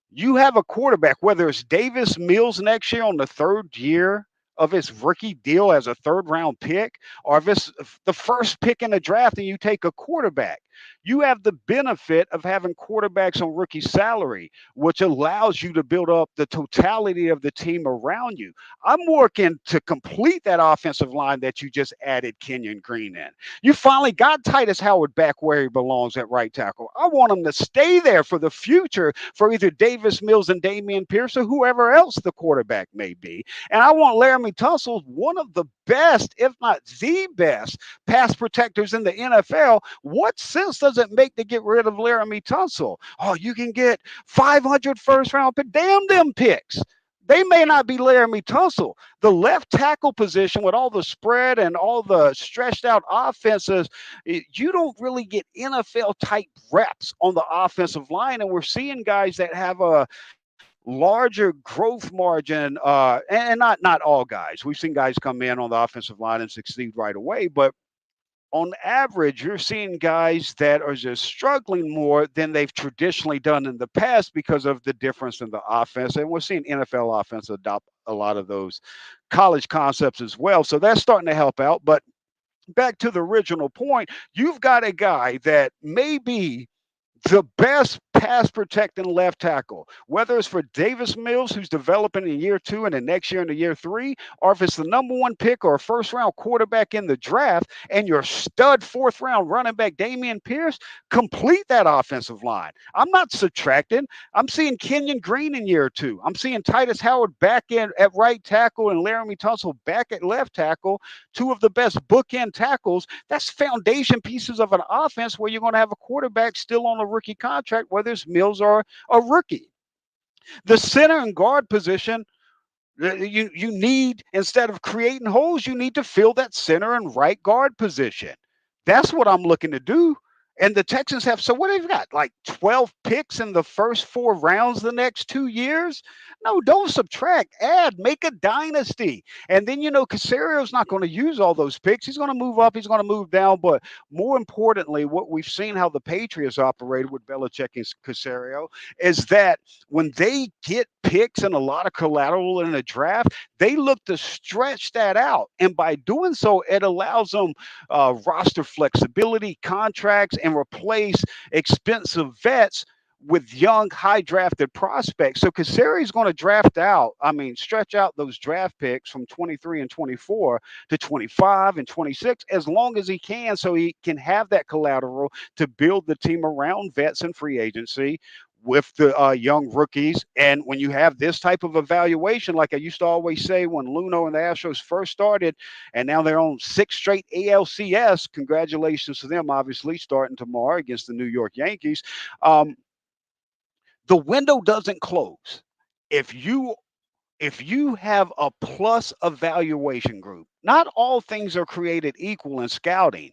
You have a quarterback, whether it's Davis Mills next year on the 3rd year of his rookie deal as a third round pick, or if it's the first pick in the draft and you take a quarterback. You have the benefit of having quarterbacks on rookie salary, which allows you to build up the totality of the team around you. I'm working to complete that offensive line that you just added Kenyon Green in. You finally got Titus Howard back where he belongs at right tackle. I want him to stay there for the future for either Davis Mills and Dameon Pierce or whoever else the quarterback may be. And I want Laramie Tunsil, one of the best, if not the best, pass protectors in the NFL. What sense does it make to get rid of Laramie Tunsil? Oh, you can get 500 first round picks. Damn them picks. They may not be Laramie Tunsil. The left tackle position with all the spread and all the stretched out offenses, you don't really get NFL type reps on the offensive line. And we're seeing guys that have a larger growth margin, and not all guys. We've seen guys come in on the offensive line and succeed right away, but on average, you're seeing guys that are just struggling more than they've traditionally done in the past because of the difference in the offense. And we're seeing NFL offense adopt a lot of those college concepts as well. So that's starting to help out. But back to the original point, you've got a guy that may be the best pass protecting left tackle, whether it's for Davis Mills, who's developing in year 2 and the next year into year 3, or if it's the number 1 pick or a first round quarterback in the draft and your stud 4th round running back Dameon Pierce, complete that offensive line. I'm not subtracting. I'm seeing Kenyon Green in year 2. I'm seeing Titus Howard back in at right tackle and Laramie Tunsil back at left tackle, 2 of the best bookend tackles. That's foundation pieces of an offense where you're going to have a quarterback still on a rookie contract, whether it's Mills or a rookie. The center and guard position, you need, instead of creating holes, you need to fill that center and right guard position. That's what I'm looking to do. And the Texans have, so what have you got? Like 12 picks in the first 4 rounds the next 2 years? No, don't subtract, add, make a dynasty. And then, Casario's not going to use all those picks. He's going to move up, he's going to move down. But more importantly, what we've seen how the Patriots operated with Belichick and Casario is that when they get picks and a lot of collateral in a draft, they look to stretch that out. And by doing so, it allows them roster flexibility, contracts, and replace expensive vets with young, high drafted prospects. So Casary's going to stretch out those draft picks from 23 and 24 to 25 and 26 as long as he can, so he can have that collateral to build the team around vets and free agency with the young rookies. And when you have this type of evaluation, like I used to always say when Luno and the Astros first started, and now they're on 6 straight ALCS, congratulations to them, obviously, starting tomorrow against the New York Yankees. The window doesn't close. If you have a plus evaluation group, not all things are created equal in scouting.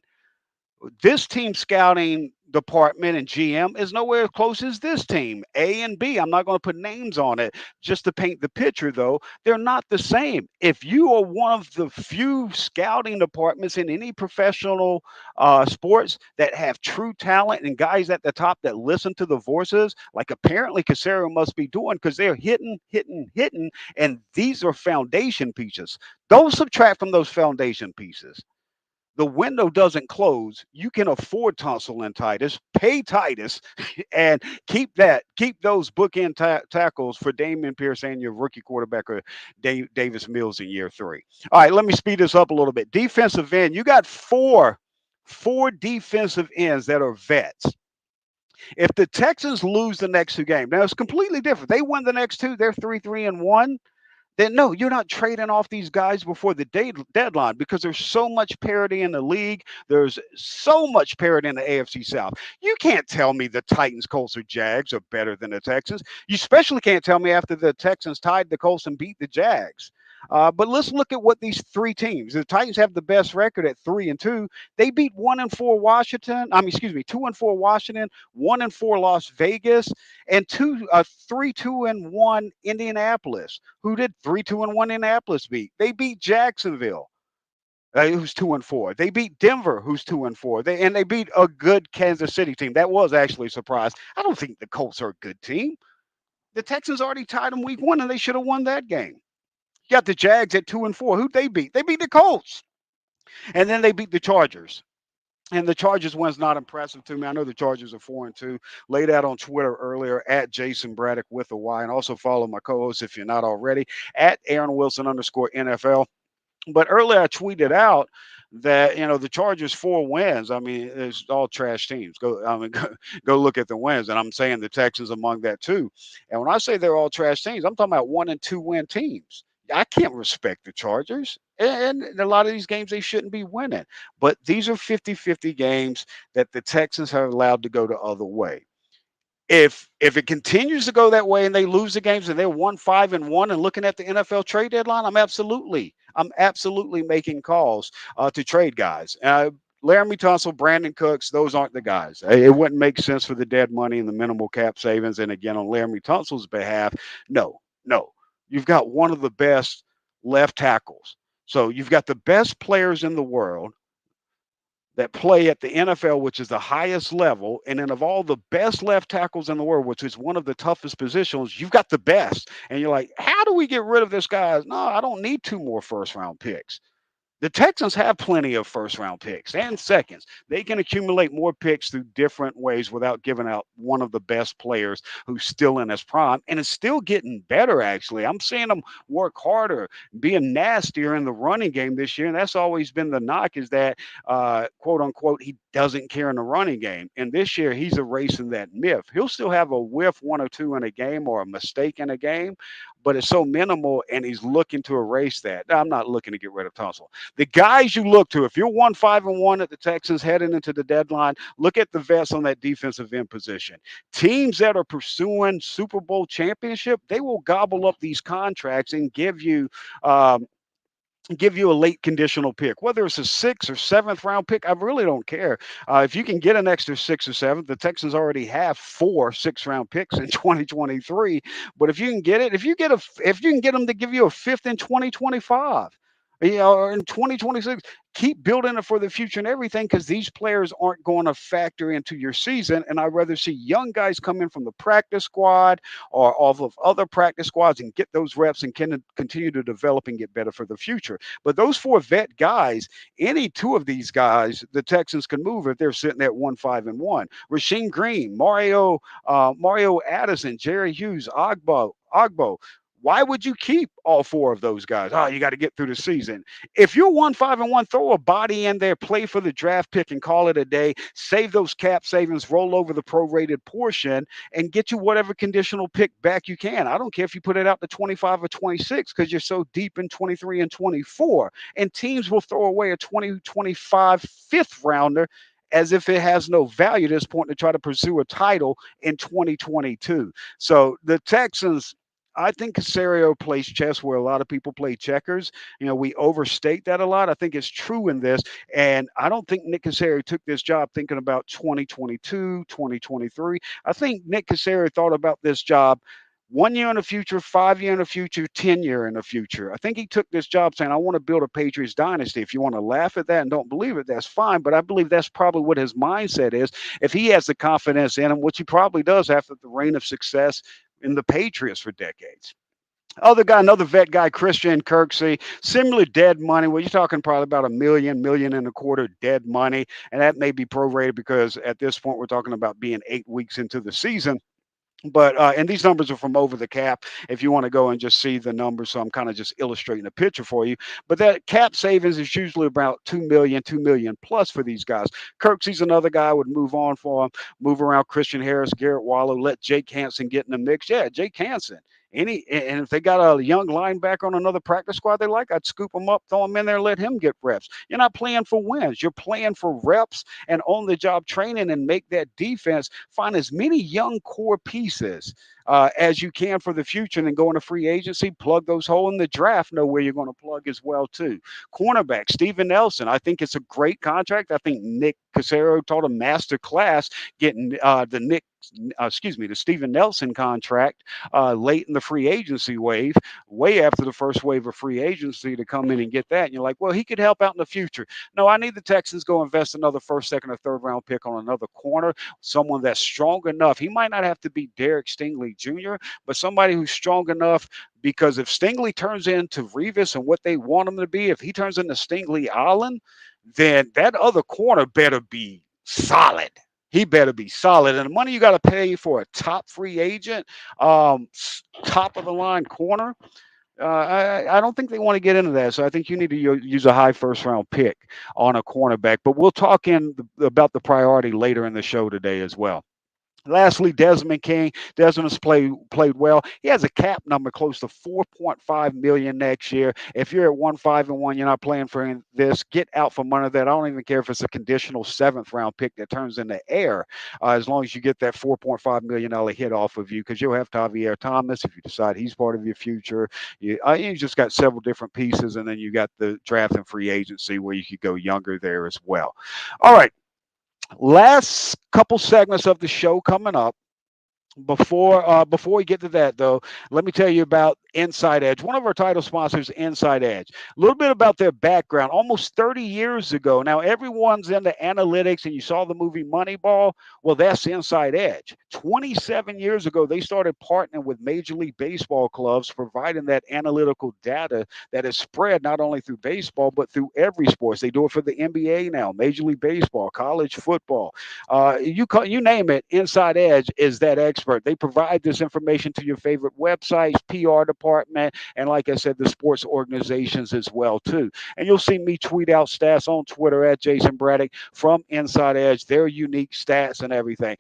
This team scouting department and GM is nowhere as close as this team. A and B, I'm not going to put names on it just to paint the picture, though. They're not the same. If you are one of the few scouting departments in any professional sports that have true talent and guys at the top that listen to the voices, like apparently Casario must be doing, because they're hitting, and these are foundation pieces. Don't subtract from those foundation pieces. The window doesn't close. You can afford Tunsil and Titus, pay Titus, and keep those bookend tackles for Dameon Pierce and your rookie quarterback or Davis Mills in year 3. All right, let me speed this up a little bit. Defensive end, you got four defensive ends that are vets. If the Texans lose the next 2 games, now it's completely different. They win the next 2, they're 3-3-1. Then no, you're not trading off these guys before the deadline, because there's so much parity in the league. There's so much parity in the AFC South. You can't tell me the Titans, Colts, or Jags are better than the Texans. You especially can't tell me after the Texans tied the Colts and beat the Jags. But let's look at what these 3 teams. The Titans have the best record at 3-2. They beat 1-4 Washington. 2-4 Washington, 1-4 Las Vegas, and 3-2-1 Indianapolis. Who did 3-2-1 Indianapolis beat? They beat Jacksonville, who's 2-4. They beat Denver, who's 2-4. They beat a good Kansas City team. That was actually a surprise. I don't think the Colts are a good team. The Texans already tied them week 1, and they should have won that game. got the Jags at 2-4. Who'd they beat? They beat the Colts. And then they beat the Chargers. And the Chargers one's not impressive to me. I know the Chargers are 4-2. Laid out on Twitter earlier at Jason Braddock with a Y. And also follow my co-host if you're not already at Aaron Wilson _NFL. But earlier I tweeted out that the Chargers 4 wins. I mean, it's all trash teams. Go look at the wins, and I'm saying the Texans among that too. And when I say they're all trash teams, I'm talking about 1 and 2 win teams. I can't respect the Chargers. And a lot of these games they shouldn't be winning. But these are 50-50 games that the Texans have allowed to go the other way. If it continues to go that way and they lose the games and they're 1-5-1 and looking at the NFL trade deadline, I'm absolutely making calls to trade guys. Laramie Tunsil, Brandon Cooks, those aren't the guys. It wouldn't make sense for the dead money and the minimal cap savings. And again, on Laramie Tunsil's behalf, no. You've got one of the best left tackles. So you've got the best players in the world that play at the NFL, which is the highest level, and then of all the best left tackles in the world, which is one of the toughest positions, you've got the best. And you're like, how do we get rid of this guy? No, I don't need 2 more first-round picks. The Texans have plenty of first-round picks and seconds. They can accumulate more picks through different ways without giving out one of the best players who's still in his prime and is still getting better, actually. I'm seeing them work harder, being nastier in the running game this year, and that's always been the knock is that, quote-unquote, he doesn't care in the running game. And this year, he's erasing that myth. He'll still have a whiff, 1 or 2 in a game or a mistake in a game, but it's so minimal, and he's looking to erase that. I'm not looking to get rid of Tunsil. The guys you look to, if you're 1-5-1 at the Texans heading into the deadline, look at the vets on that defensive end position. Teams that are pursuing Super Bowl championship, they will gobble up these contracts and give you a late conditional pick, whether it's a 6th or 7th round pick. I really don't care. If you can get an extra 6th or 7th, the Texans already have 4 6th-round picks in 2023. But if you can get it, if you can get them to give you a 5th in 2025, or in 2026, keep building it for the future and everything, because these players aren't going to factor into your season. And I'd rather see young guys come in from the practice squad or off of other practice squads and get those reps and can continue to develop and get better for the future. But those 4 vet guys, any 2 of these guys, the Texans can move if they're sitting at 1-5-1. Rasheem Green, Mario Addison, Jerry Hughes, Ogbo. Why would you keep all 4 of those guys? Oh, you got to get through the season. If you're 1-5-1, throw a body in there, play for the draft pick and call it a day. Save those cap savings, roll over the prorated portion, and get you whatever conditional pick back you can. I don't care if you put it out to 25 or 26 because you're so deep in 23 and 24. And teams will throw away a 20-25 5th rounder as if it has no value at this point to try to pursue a title in 2022. So the Texans, I think Caserio plays chess where a lot of people play checkers. We overstate that a lot. I think it's true in this. And I don't think Nick Caserio took this job thinking about 2022, 2023. I think Nick Caserio thought about this job 1 year in the future, 5 year in the future, 10 year in the future. I think he took this job saying, I want to build a Patriots dynasty. If you want to laugh at that and don't believe it, that's fine. But I believe that's probably what his mindset is. If he has the confidence in him, which he probably does after the reign of success in the Patriots for decades. Another vet guy, Christian Kirksey, similar dead money. Well, you're talking probably about $1 million, $1.25 million dead money. And that may be prorated because at this point we're talking about being 8 weeks into the season. But and these numbers are from Over the Cap if you want to go and just see the numbers. So I'm kind of just illustrating a picture for you. But that cap savings is usually about $2 million plus for these guys. Kirksey's another guy I would move on for him, move around Christian Harris, Garrett Wallow, let Jake Hansen get in the mix. Yeah, Jake Hansen. And if they got a young linebacker on another practice squad they like, I'd scoop him up, throw him in there, let him get reps. You're not playing for wins. You're playing for reps and on-the-job training and make that defense find as many young core pieces as you can for the future, and then go into free agency, plug those holes in the draft, know where you're going to plug as well, too. Cornerback, Steven Nelson. I think it's a great contract. I think Nick Caserio taught a master class getting the Steven Nelson contract late in the free agency wave, way after the first wave of free agency to come in and get that. And you're like, well, he could help out in the future. No, I need the Texans go invest another 1st, 2nd, or 3rd round pick on another corner, someone that's strong enough. He might not have to be Derek Stingley Stingley Jr., but somebody who's strong enough, because if Stingley turns into Revis and what they want him to be, if he turns into Stingley Allen, then that other corner better be solid. He better be solid. And the money you got to pay for a top free agent, top of the line corner, I don't think they want to get into that. So I think you need to use a high first round pick on a cornerback. But we'll talk about the priority later in the show today as well. Lastly, Desmond King. Desmond's played well. He has a cap number close to $4.5 million next year. If you're at 1-5-1, you're not playing for this. Get out from under that. I don't even care if it's a conditional 7th round pick that turns into air, as long as you get that $4.5 million hit off of you, because you'll have Javier Thomas if you decide he's part of your future. You just got several different pieces, and then you got the draft and free agency where you could go younger there as well. All right. Last couple segments of the show coming up. Before we get to that, though, let me tell you about Inside Edge. One of our title sponsors, Inside Edge. A little bit about their background. Almost 30 years ago. Now, everyone's into analytics, and you saw the movie Moneyball. Well, that's Inside Edge. 27 years ago, they started partnering with Major League Baseball clubs, providing that analytical data that is spread not only through baseball, but through every sport. They do it for the NBA now, Major League Baseball, college football. You name it, Inside Edge is that expert. They provide this information to your favorite websites, PR department, and like I said, the sports organizations as well too. And you'll see me tweet out stats on Twitter at Jason Braddock from Inside Edge, their unique stats and everything.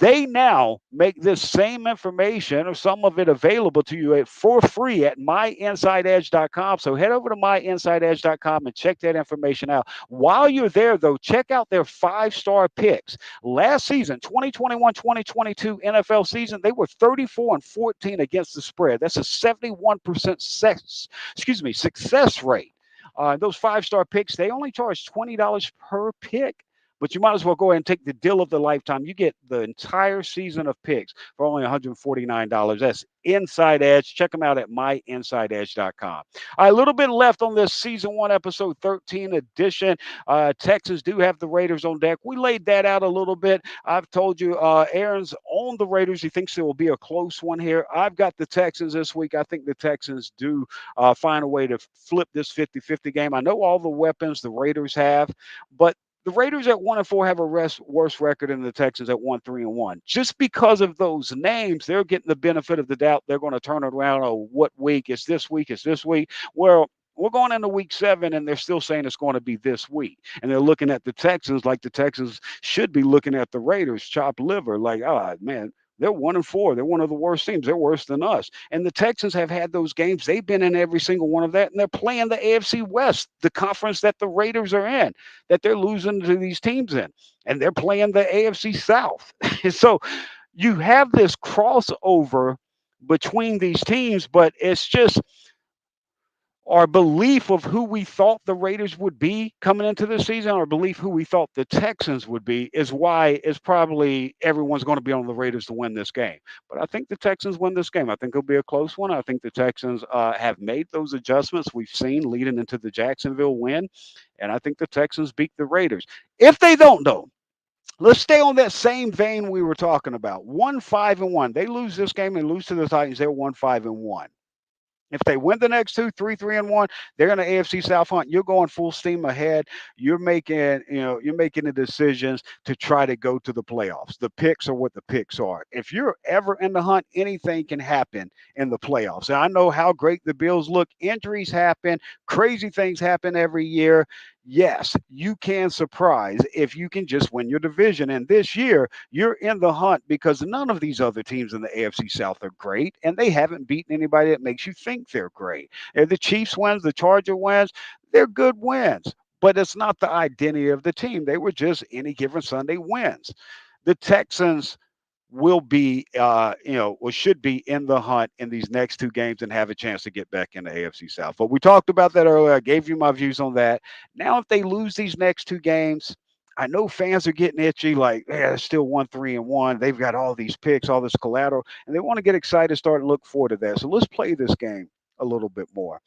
They now make this same information or some of it available to you for free at myinsideedge.com. So head over to myinsideedge.com and check that information out. While you're there, though, check out their 5-star picks. Last season, 2021-2022 NFL season, they were 34-14 against the spread. That's a 71% success rate. Those 5-star picks, they only charge $20 per pick. But you might as well go ahead and take the deal of the lifetime. You get the entire season of picks for only $149. That's Inside Edge. Check them out at myinsideedge.com. All right, a little bit left on this season 1, episode 13 edition. Texans do have the Raiders on deck. We laid that out a little bit. I've told you Aaron's on the Raiders. He thinks it will be a close one here. I've got the Texans this week. I think the Texans do find a way to flip this 50-50 game. I know all the weapons the Raiders have, but the Raiders at 1-4 have a worse record than the Texans at 1-3-1. Just because of those names, they're getting the benefit of the doubt. They're going to turn it around. Oh, what week? It's this week. It's this week. Well, we're going into week 7, and they're still saying it's going to be this week. And they're looking at the Texans like the Texans should be looking at the Raiders, chopped liver, like, oh, man. They're 1-4. They're one of the worst teams. They're worse than us. And the Texans have had those games. They've been in every single one of that, and they're playing the AFC West, the conference that the Raiders are in, that they're losing to these teams in. And they're playing the AFC South. So you have this crossover between these teams, but it's just our belief of who we thought the Raiders would be coming into the season, our belief who we thought the Texans would be, is why it's probably everyone's going to be on the Raiders to win this game. But I think the Texans win this game. I think it'll be a close one. I think the Texans have made those adjustments we've seen leading into the Jacksonville win, and I think the Texans beat the Raiders. If they don't, though, let's stay on that same vein we were talking about. 1-5-1. They lose this game and lose to the Titans. They're 1-5-1. If they win the next 2, 3-3-1, they're in the AFC South hunt. You're going full steam ahead. You're making the decisions to try to go to the playoffs. The picks are what the picks are. If you're ever in the hunt, anything can happen in the playoffs. And I know how great the Bills look. Injuries happen. Crazy things happen every year. Yes, you can surprise if you can just win your division. And this year, you're in the hunt because none of these other teams in the AFC South are great, and they haven't beaten anybody that makes you think they're great. If the Chiefs wins, the Charger wins, they're good wins, but it's not the identity of the team. They were just any given Sunday wins. The Texans will be, or should be in the hunt in these next 2 games and have a chance to get back in the AFC South. But we talked about that earlier. I gave you my views on that. Now, if they lose these next 2 games, I know fans are getting itchy, like, yeah, they're still 1-3-1. They've got all these picks, all this collateral, and they want to get excited, start and look forward to that. So let's play this game a little bit more.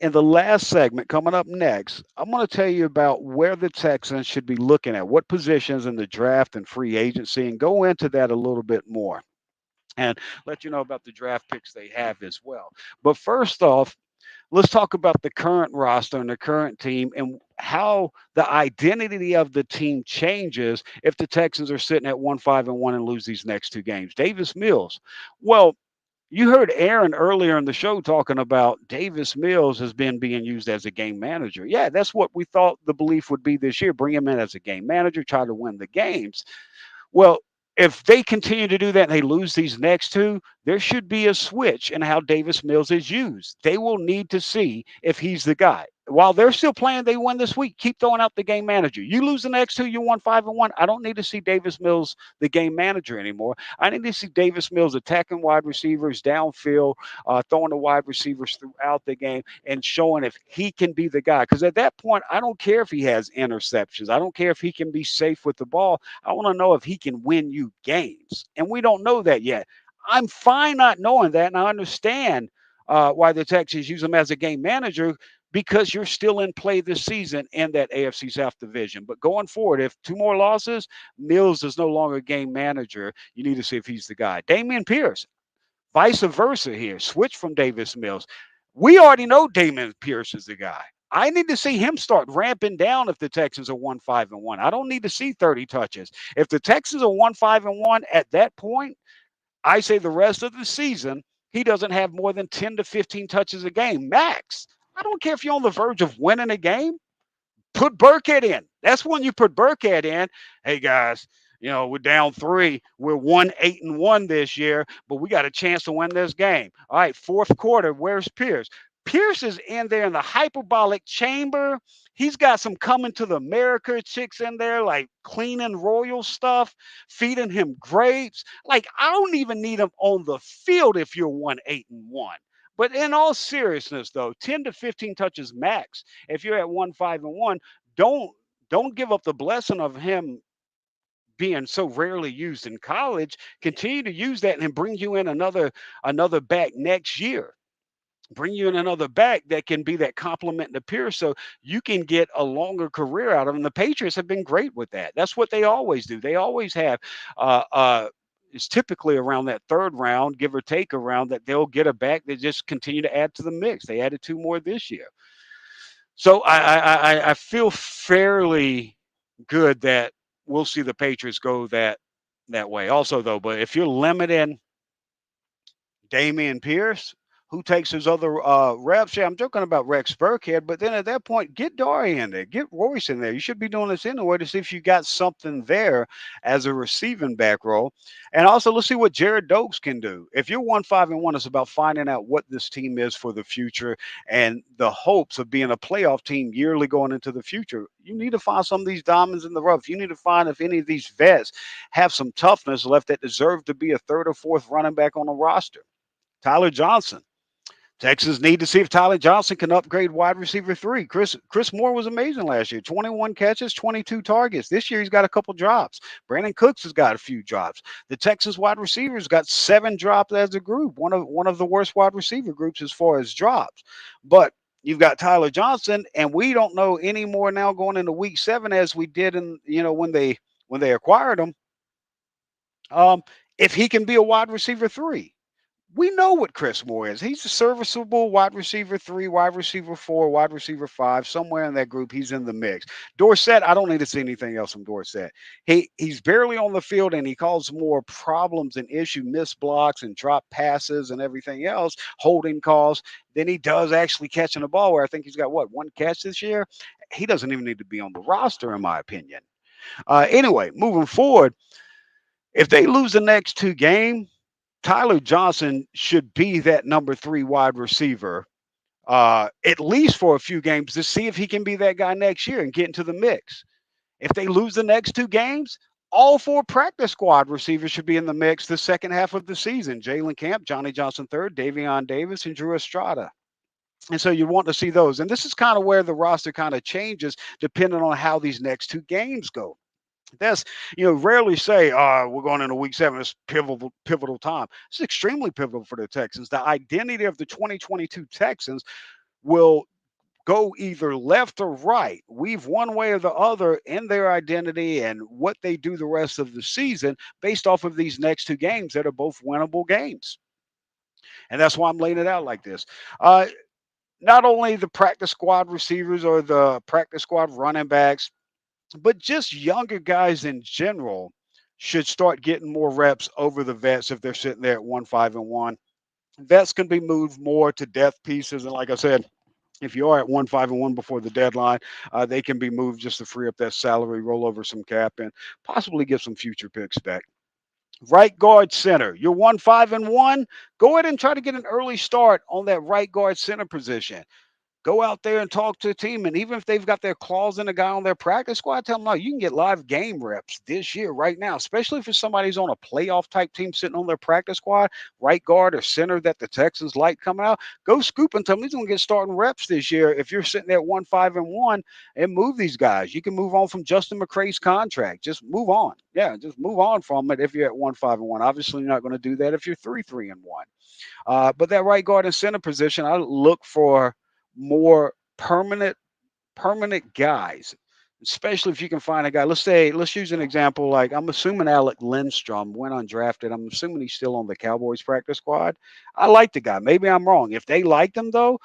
In the last segment coming up next, I'm going to tell you about where the Texans should be looking at, what positions in the draft and free agency, and go into that a little bit more and let you know about the draft picks they have as well. But first off, let's talk about the current roster and the current team and how the identity of the team changes if the Texans are sitting at 1-5-1 and lose these next two games. Davis Mills. Well, you heard Aaron earlier in the show talking about Davis Mills has been being used as a game manager. Yeah, that's what we thought the belief would be this year. Bring him in as a game manager, try to win the games. Well, if they continue to do that and they lose these next two, there should be a switch in how Davis Mills is used. They will need to see if he's the guy. While they're still playing, they win this week. Keep throwing out the game manager. You lose the next two, you won 5-1. I don't need to see Davis Mills the game manager anymore. I need to see Davis Mills attacking wide receivers downfield, throwing the wide receivers throughout the game, and showing if he can be the guy. Because at that point, I don't care if he has interceptions. I don't care if he can be safe with the ball. I want to know if he can win you games. And we don't know that yet. I'm fine not knowing that, and I understand why the Texans use him as a game manager because you're still in play this season in that AFC South division. But going forward, if two more losses, Mills is no longer a game manager. You need to see if he's the guy. Dameon Pierce, vice versa here. Switch from Davis Mills. We already know Dameon Pierce is the guy. I need to see him start ramping down if the Texans are 1-5-1. I don't need to see 30 touches. If the Texans are 1-5-1 at that point, I say the rest of the season, he doesn't have more than 10 to 15 touches a game, max. I don't care if you're on the verge of winning a game. Put Burkhead in. That's when you put Burkhead in. Hey, guys, we're down 3. We're 1-8-1 this year, but we got a chance to win this game. All right, fourth quarter, where's Pierce? Pierce is in there in the hyperbolic chamber. He's got some coming to the America chicks in there, like cleaning royal stuff, feeding him grapes. Like, I don't even need him on the field if you're 1-8-1. But in all seriousness, though, 10 to 15 touches max. If you're at 1-5-1, don't give up the blessing of him being so rarely used in college. Continue to use that and bring you in another back next year. Bring you in another back that can be that complement to Pierce so you can get a longer career out of him. The Patriots have been great with that. That's what they always do. They always have it's typically around that third round, give or take a round, that they'll get a back that just continue to add to the mix. They added 2 more this year. So I feel fairly good that we'll see the Patriots go that way. Also, though, but if you're limiting Dameon Pierce, who takes his other reps? Yeah, I'm joking about Rex Burkhead, but then at that point, get Dari in there, get Royce in there. You should be doing this anyway to see if you got something there as a receiving back role. And also, let's see what Jared Dokes can do. If you're 1-5-1, it's about finding out what this team is for the future and the hopes of being a playoff team yearly going into the future. You need to find some of these diamonds in the rough. You need to find if any of these vets have some toughness left that deserve to be a third or fourth running back on the roster. Tyler Johnson. Texans need to see if Tyler Johnson can upgrade wide receiver 3. Chris Moore was amazing last year. 21 catches, 22 targets. This year he's got a couple drops. Brandon Cooks has got a few drops. The Texans wide receivers got 7 drops as a group. One of the worst wide receiver groups as far as drops. But you've got Tyler Johnson, and we don't know any more now going into week 7 as we did in when they acquired him. If he can be a wide receiver 3. We know what Chris Moore is. He's a serviceable wide receiver 3, wide receiver 4, wide receiver 5. Somewhere in that group, he's in the mix. Dorsett, I don't need to see anything else from Dorsett. He's barely on the field, and he caused more problems and missed blocks and drop passes and everything else, holding calls, than he does actually catching the ball, where I think he's got, 1 catch this year? He doesn't even need to be on the roster, in my opinion. Anyway, moving forward, if they lose the next 2 games, Tyler Johnson should be that number 3 wide receiver, at least for a few games, to see if he can be that guy next year and get into the mix. If they lose the next 2 games, all 4 practice squad receivers should be in the mix the second half of the season. Jalen Camp, Johnny Johnson III, Davion Davis, and Drew Estrada. And so you want to see those. And this is kind of where the roster kind of changes depending on how these next 2 games go. That's, rarely say, we're going into week 7. It's pivotal time. It's extremely pivotal for the Texans. The identity of the 2022 Texans will go either left or right, weave one way or the other in their identity and what they do the rest of the season based off of these next two games that are both winnable games. And that's why I'm laying it out like this. Uh, Not only the practice squad receivers or the practice squad running backs, but just younger guys in general should start getting more reps over the vets if they're sitting there at 1-5-1. Vets can be moved more to depth pieces, and like I said, if you are at 1-5-1 before the deadline, they can be moved just to free up that salary, roll over some cap, and possibly get some future picks back. Right guard center. You're 1-5-1. Go ahead and try to get an early start on that right guard center position. Go out there and talk to the team. And even if they've got their claws in a guy on their practice squad, tell them, no, you can get live game reps this year, right now, especially if it's somebody who's on a playoff type team sitting on their practice squad, right guard or center that the Texans like coming out. Go scoop and tell them he's going to get starting reps this year. If you're sitting there at 1-5-1 and move these guys, you can move on from Justin McCray's contract. Just move on. Yeah, just move on from it if you're at 1-5-1. Obviously, you're not going to do that if you're 3-3-1. But that right guard and center position, I look for more permanent guys, especially if you can find a guy. Let's use an example. Like I'm assuming Alec Lindstrom went undrafted. I'm assuming he's still on the Cowboys practice squad. I like the guy. Maybe I'm wrong. If they liked him though,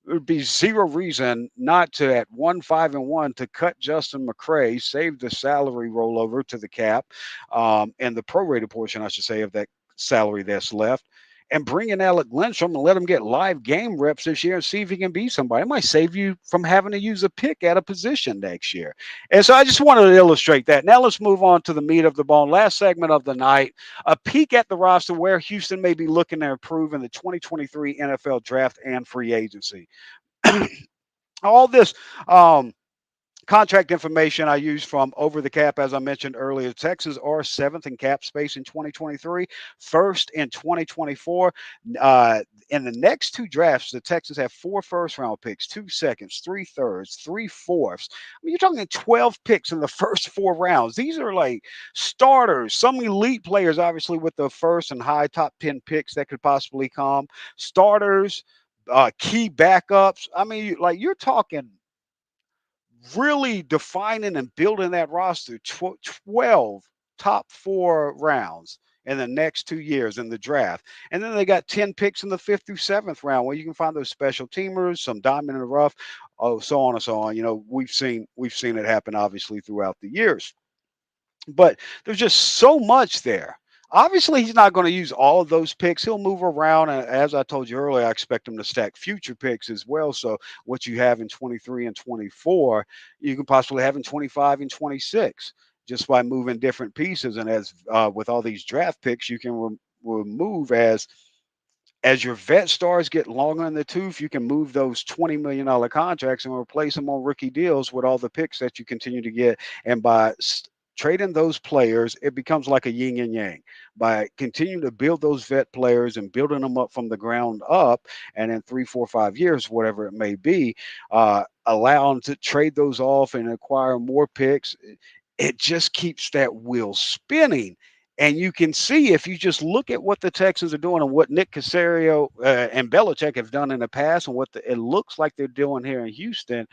there would be zero reason not to at 1-5-1 to cut Justin McCray, save the salary rollover to the cap, and the prorated portion, I should say, of that salary that's left, and bring in Alec Lindstrom and let him get live game reps this year and see if he can be somebody. It might save you from having to use a pick at a position next year. And so I just wanted to illustrate that. Now let's move on to the meat of the bone. Last segment of the night, a peek at the roster where Houston may be looking to improve in the 2023 NFL draft and free agency. All this contract information I use from Over the Cap, as I mentioned earlier. Texans are seventh in cap space in 2023, first in 2024. In the next two drafts, the Texans have 4 first-round picks, 2 seconds, 3 thirds, 3 fourths. I mean, you're talking 12 picks in the first 4 rounds. These are like starters, some elite players, obviously, with the first and high top 10 picks that could possibly come. Starters, key backups. I mean, like you're talking really defining and building that roster. 12 top 4 rounds in the next 2 years in the draft. And then they got 10 picks in the 5th through 7th round where you can find those special teamers, some diamond in the rough, so on and so on. You know, we've seen it happen obviously throughout the years. But there's just so much there. Obviously, he's not going to use all of those picks. He'll move around. And as I told you earlier, I expect him to stack future picks as well. So what you have in 23 and 24, you can possibly have in 25 and 26 just by moving different pieces. And as with all these draft picks, you can remove as your vet stars get longer in the tooth, you can move those $20 million contracts and replace them on rookie deals with all the picks that you continue to get. And by trading those players, it becomes like a yin and yang. By continuing to build those vet players and building them up from the ground up, and in 3, 4, 5 years, whatever it may be, allow them to trade those off and acquire more picks. It just keeps that wheel spinning. And you can see if you just look at what the Texans are doing and what Nick Caserio and Belichick have done in the past and what it looks like they're doing here in Houston.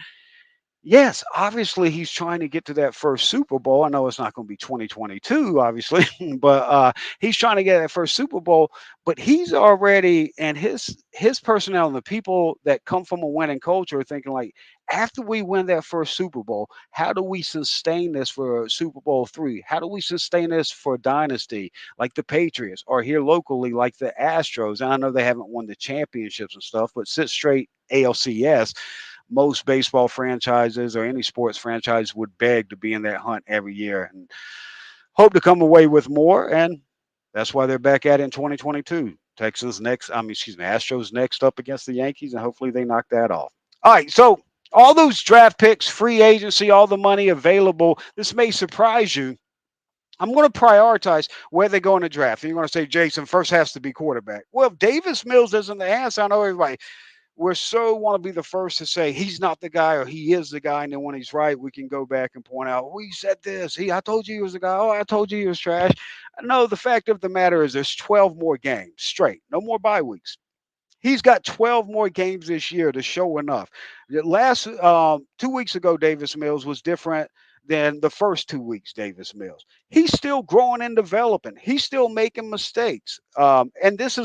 Yes, obviously he's trying to get to that first Super Bowl. I know it's not going to be 2022, obviously, but he's trying to get that first Super Bowl. But he's already, and his personnel and the people that come from a winning culture are thinking like, after we win that first Super Bowl, how do we sustain this for Super Bowl 3? How do we sustain this for dynasty like the Patriots, or here locally like the Astros? And I know they haven't won the championships and stuff, but sit straight ALCS. Most baseball franchises or any sports franchise would beg to be in that hunt every year and hope to come away with more. And that's why they're back at it in 2022. Astros next up against the Yankees, and hopefully they knock that off. All right, so all those draft picks, free agency, all the money available, this may surprise you. I'm going to prioritize where they go in the draft. And you're going to say, Jason, first has to be quarterback. Well, if Davis Mills isn't the answer, I know everybody – we're so want to be the first to say he's not the guy or he is the guy. And then when he's right, we can go back and point out, we said this. I told you he was the guy. Oh, I told you he was trash. No, the fact of the matter is there's 12 more games straight. No more bye weeks. He's got 12 more games this year to show enough. The last 2 weeks ago, Davis Mills was different than the first 2 weeks. Davis Mills, he's still growing and developing. He's still making mistakes. And this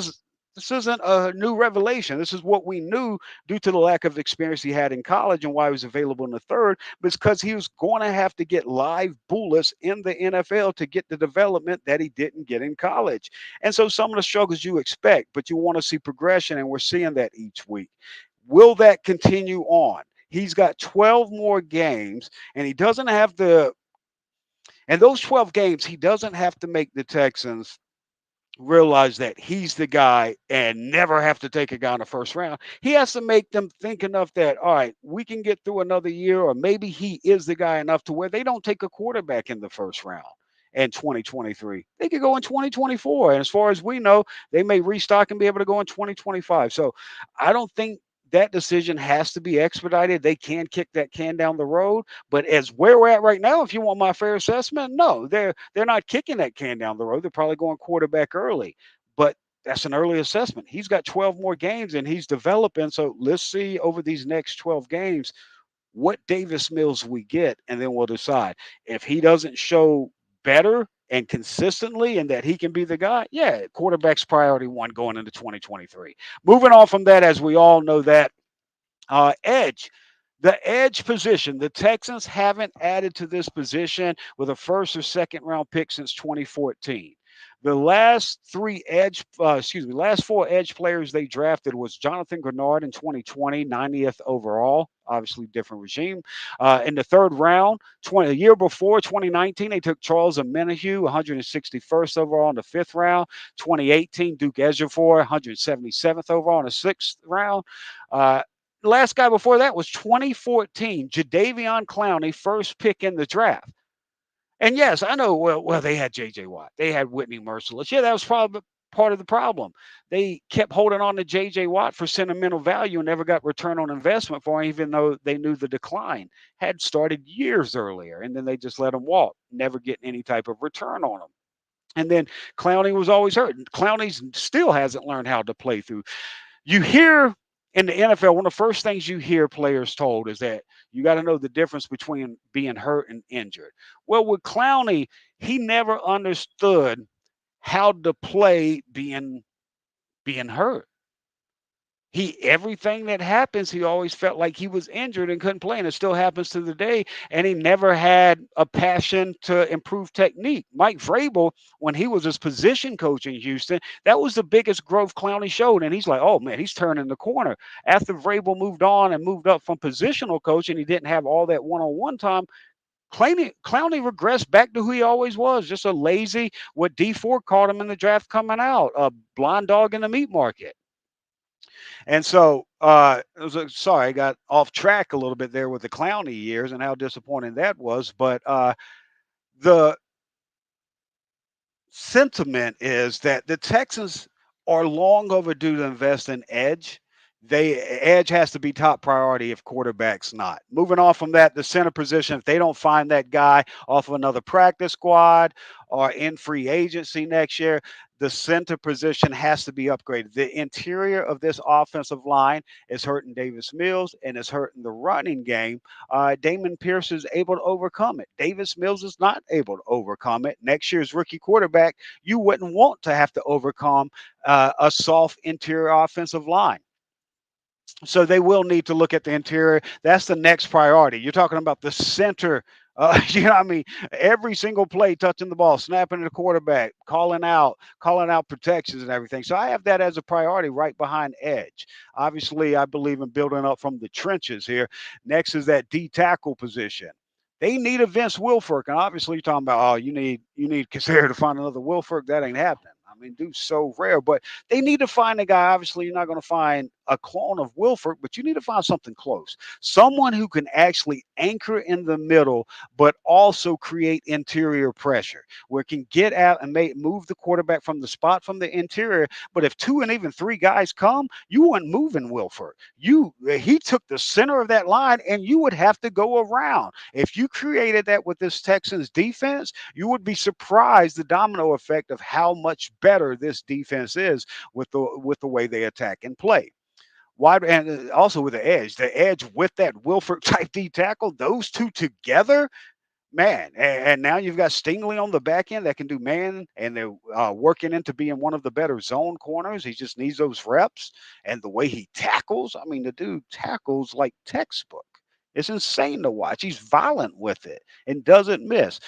isn't a new revelation. This is what we knew due to the lack of experience he had in college and why he was available in the third. But it's because he was going to have to get live bullets in the NFL to get the development that he didn't get in college. And so some of the struggles you expect, but you want to see progression, and we're seeing that each week. Will that continue on? He's got 12 more games, and he doesn't have to. And those 12 games, he doesn't have to make the Texans realize that he's the guy and never have to take a guy in the first round. He has to make them think enough that, all right, we can get through another year, or maybe he is the guy enough to where they don't take a quarterback in the first round in 2023. They could go in 2024. And as far as we know, they may restock and be able to go in 2025. So I don't think that decision has to be expedited. They can kick that can down the road. But as where we're at right now, if you want my fair assessment, no, they're not kicking that can down the road. They're probably going quarterback early. But that's an early assessment. He's got 12 more games and he's developing. So let's see over these next 12 games what Davis Mills we get, and then we'll decide. If he doesn't show better and consistently and that he can be the guy, yeah, quarterback's priority one going into 2023. Moving on from that, as we all know that, edge. The edge position, the Texans haven't added to this position with a first or second round pick since 2014. The last last four edge players they drafted was Jonathan Grenard in 2020, 90th overall. Obviously, different regime. In the third round, the year before, 2019, they took Charles Omenihu, 161st overall in the fifth round. 2018, Duke Ejiofor, 177th overall in the sixth round. The last guy before that was 2014, Jadeveon Clowney, first pick in the draft. And yes, I know, well, they had J.J. Watt. They had Whitney Merciless. Yeah, that was probably part of the problem. They kept holding on to J.J. Watt for sentimental value and never got return on investment for him, even though they knew the decline had started years earlier. And then they just let him walk, never getting any type of return on him. And then Clowney was always hurt. Clowney still hasn't learned how to play through. You hear in the NFL, one of the first things you hear players told is that you got to know the difference between being hurt and injured. Well, with Clowney, he never understood how to play being hurt. Everything that happens, he always felt like he was injured and couldn't play, and it still happens to the day. And he never had a passion to improve technique. Mike Vrabel, when he was his position coach in Houston, that was the biggest growth Clowney showed. And he's like, oh man, he's turning the corner. After Vrabel moved on and moved up from positional coach, and he didn't have all that one-on-one time, Clowney regressed back to who he always was, just a lazy, what D Ford called him in the draft coming out, a blind dog in the meat market. And so, sorry, I got off track a little bit there with the Clowney years and how disappointing that was. But the sentiment is that the Texans are long overdue to invest in edge. Edge has to be top priority if quarterback's not. Moving on from that, the center position, if they don't find that guy off of another practice squad or in free agency next year, the center position has to be upgraded. The interior of this offensive line is hurting Davis Mills and is hurting the running game. Damon Pierce is able to overcome it. Davis Mills is not able to overcome it. Next year's rookie quarterback, you wouldn't want to have to overcome a soft interior offensive line. So they will need to look at the interior. That's the next priority. You're talking about the center. You know what I mean? Every single play, touching the ball, snapping to the quarterback, calling out protections and everything. So I have that as a priority right behind edge. Obviously, I believe in building up from the trenches here. Next is that D tackle position. They need a Vince Wilfork. And obviously you're talking about, you need Kazir to find another Wilfork. That ain't happening. I mean, dude's so rare, but they need to find a guy. Obviously, you're not going to find a clone of Wilfork, but you need to find something close. Someone who can actually anchor in the middle, but also create interior pressure, where it can get out and move the quarterback from the spot from the interior. But if 2 and even 3 guys come, you weren't moving Wilfork. He took the center of that line, and you would have to go around. If you created that with this Texans defense, you would be surprised the domino effect of how much better this defense is with the way they attack and play. Wide and also with the edge with that Wilfork type D tackle, those two together, man. And now you've got Stingley on the back end that can do man, and they're working into being one of the better zone corners. He just needs those reps, and the way he tackles. I mean, the dude tackles like textbook. It's insane to watch. He's violent with it and doesn't miss.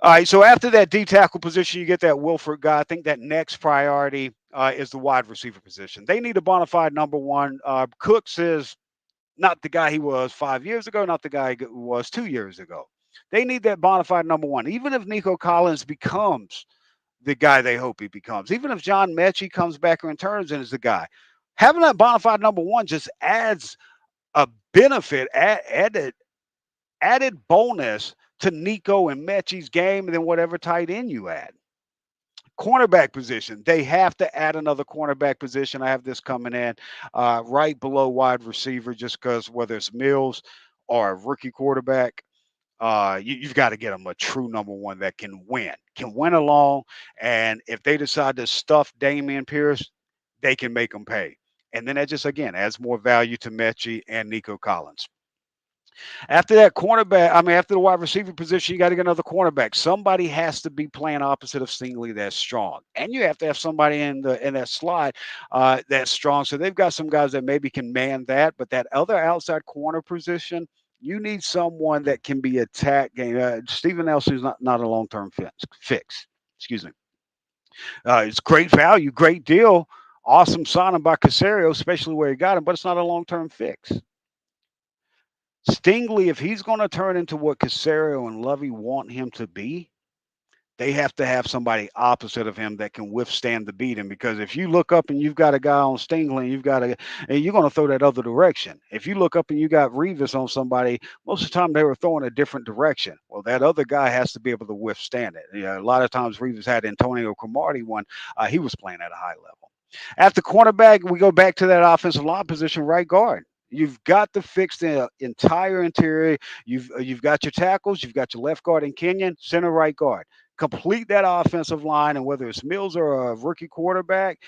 All right, so after that D tackle position, you get that Wilfork guy. I think that next priority is the wide receiver position. They need a bona fide number one. Cooks is not the guy he was 5 years ago, not the guy he was 2 years ago. They need that bona fide number one. Even if Nico Collins becomes the guy they hope he becomes, even if John Mechie comes back and returns and is the guy, having that bona fide number one just adds a benefit, added bonus to Nico and Mechie's game, and then whatever tight end you add. Cornerback position, they have to add another cornerback position. I have this coming in right below wide receiver, just because whether it's Mills or a rookie quarterback, you've got to get them a true number one that can win along. And if they decide to stuff Dameon Pierce, they can make them pay. And then that just, again, adds more value to Mechie and Nico Collins. After that after the wide receiver position, you got to get another cornerback. Somebody has to be playing opposite of Stingley that's strong, and you have to have somebody in that slot that's strong. So they've got some guys that maybe can man that, but that other outside corner position, you need someone that can be attack game. Steven Nelson's not a long-term fix. Excuse me. It's great value, great deal, awesome signing by Caserio, especially where he got him, but it's not a long-term fix. Stingley, if he's going to turn into what Caserio and Lovey want him to be, they have to have somebody opposite of him that can withstand the beating. Because if you look up and you've got a guy on Stingley, and you're going to throw that other direction. If you look up and you got Revis on somebody, most of the time they were throwing a different direction. Well, that other guy has to be able to withstand it. A lot of times Revis had Antonio Cromartie when he was playing at a high level. After cornerback, we go back to that offensive line position, right guard. You've got to fix the entire interior. You've got your tackles. You've got your left guard in Kenyon, center right guard. Complete that offensive line, and whether it's Mills or a rookie quarterback,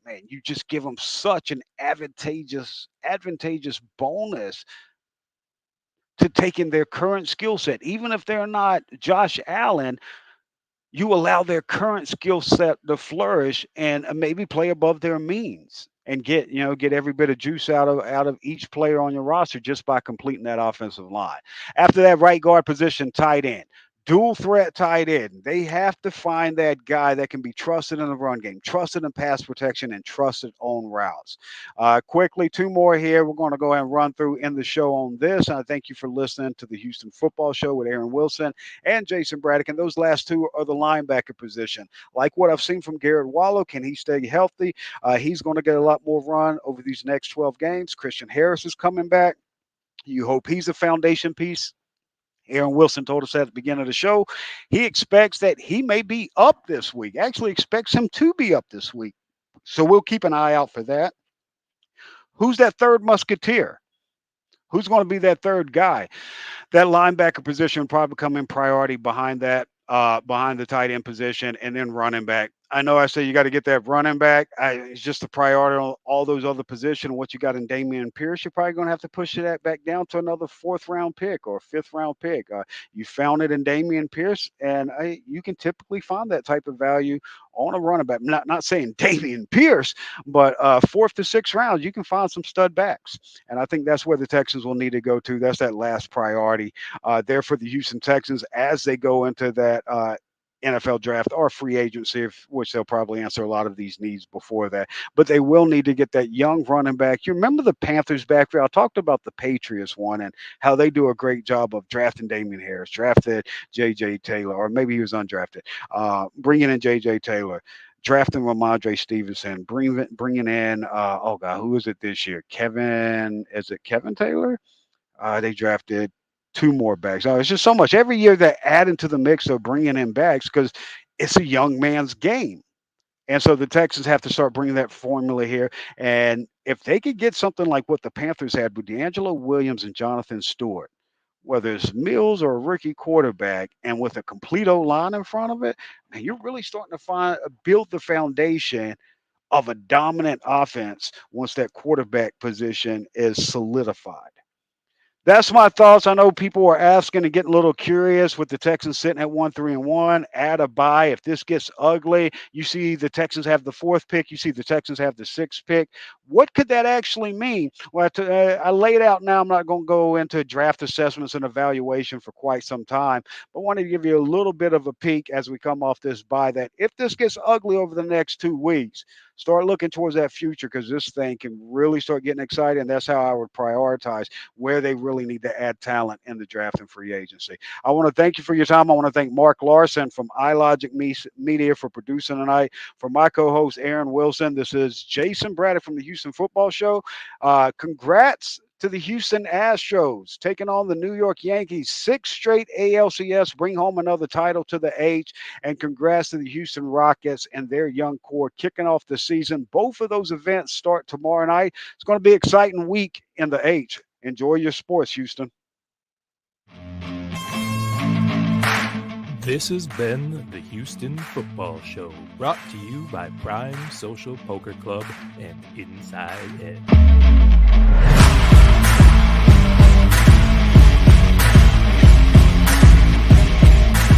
man, you just give them such an advantageous bonus to taking their current skill set. Even if they're not Josh Allen, you allow their current skill set to flourish and maybe play above their means. And get every bit of juice out of each player on your roster just by completing that offensive line. After that right guard position, tight end. Dual threat tight end. They have to find that guy that can be trusted in the run game, trusted in pass protection, and trusted on routes. Quickly, 2 more here. We're going to go ahead and run through in the show on this. I thank you for listening to the Houston Football Show with Aaron Wilson and Jason Braddock. And those last 2 are the linebacker position. Like what I've seen from Garrett Wallow, can he stay healthy? He's going to get a lot more run over these next 12 games. Christian Harris is coming back. You hope he's a foundation piece. Aaron Wilson told us at the beginning of the show, he expects that he may be up this week, actually expects him to be up this week. So we'll keep an eye out for that. Who's that third musketeer? Who's going to be that third guy? That linebacker position will probably come in priority behind that, behind the tight end position, and then running back. I know I say you got to get that running back. It's just a priority on all those other positions. What you got in Dameon Pierce, you're probably going to have to push that back down to another 4th round pick or 5th round pick. You found it in Dameon Pierce, and you can typically find that type of value on a running back. Not saying Dameon Pierce, but 4th to 6th round, you can find some stud backs. And I think that's where the Texans will need to go to. That's that last priority there for the Houston Texans as they go into that NFL draft or free agency, which they'll probably answer a lot of these needs before that. But they will need to get that young running back. You remember the Panthers backfield? I talked about the Patriots one and how they do a great job of drafting Damien Harris, drafted J.J. Taylor, or maybe he was undrafted, bringing in J.J. Taylor. drafting Ramondre Stevenson, bringing in, who is it this year? Is it Kevin Taylor? They drafted 2 more backs. Oh, it's just so much. Every year they're adding to the mix of bringing in backs because it's a young man's game. And so the Texans have to start bringing that formula here. And if they could get something like what the Panthers had with D'Angelo Williams and Jonathan Stewart, whether it's Mills or a rookie quarterback, and with a complete O-line in front of it, man, you're really starting to build the foundation of a dominant offense once that quarterback position is solidified. That's my thoughts. I know people are asking and getting a little curious with the Texans sitting at 1-3-1, add a bye. If this gets ugly, you see the Texans have the 4th pick. You see the Texans have the 6th pick. What could that actually mean? Well, I laid out now. I'm not going to go into draft assessments and evaluation for quite some time, but I wanted to give you a little bit of a peek as we come off this bye that if this gets ugly over the next 2 weeks, start looking towards that future because this thing can really start getting exciting. And that's how I would prioritize where they really need to add talent in the draft and free agency. I want to thank you for your time. I want to thank Mark Larson from iLogic Media for producing tonight. For my co-host, Aaron Wilson, this is Jason Braddock from the Houston Football Show. Congrats to the Houston Astros, taking on the New York Yankees, 6 straight ALCS, bring home another title to the H, and congrats to the Houston Rockets and their young core kicking off the season. Both of those events start tomorrow night. It's going to be an exciting week in the H. Enjoy your sports, Houston. This has been the Houston Football Show, brought to you by Prime Social Poker Club and Inside Edge.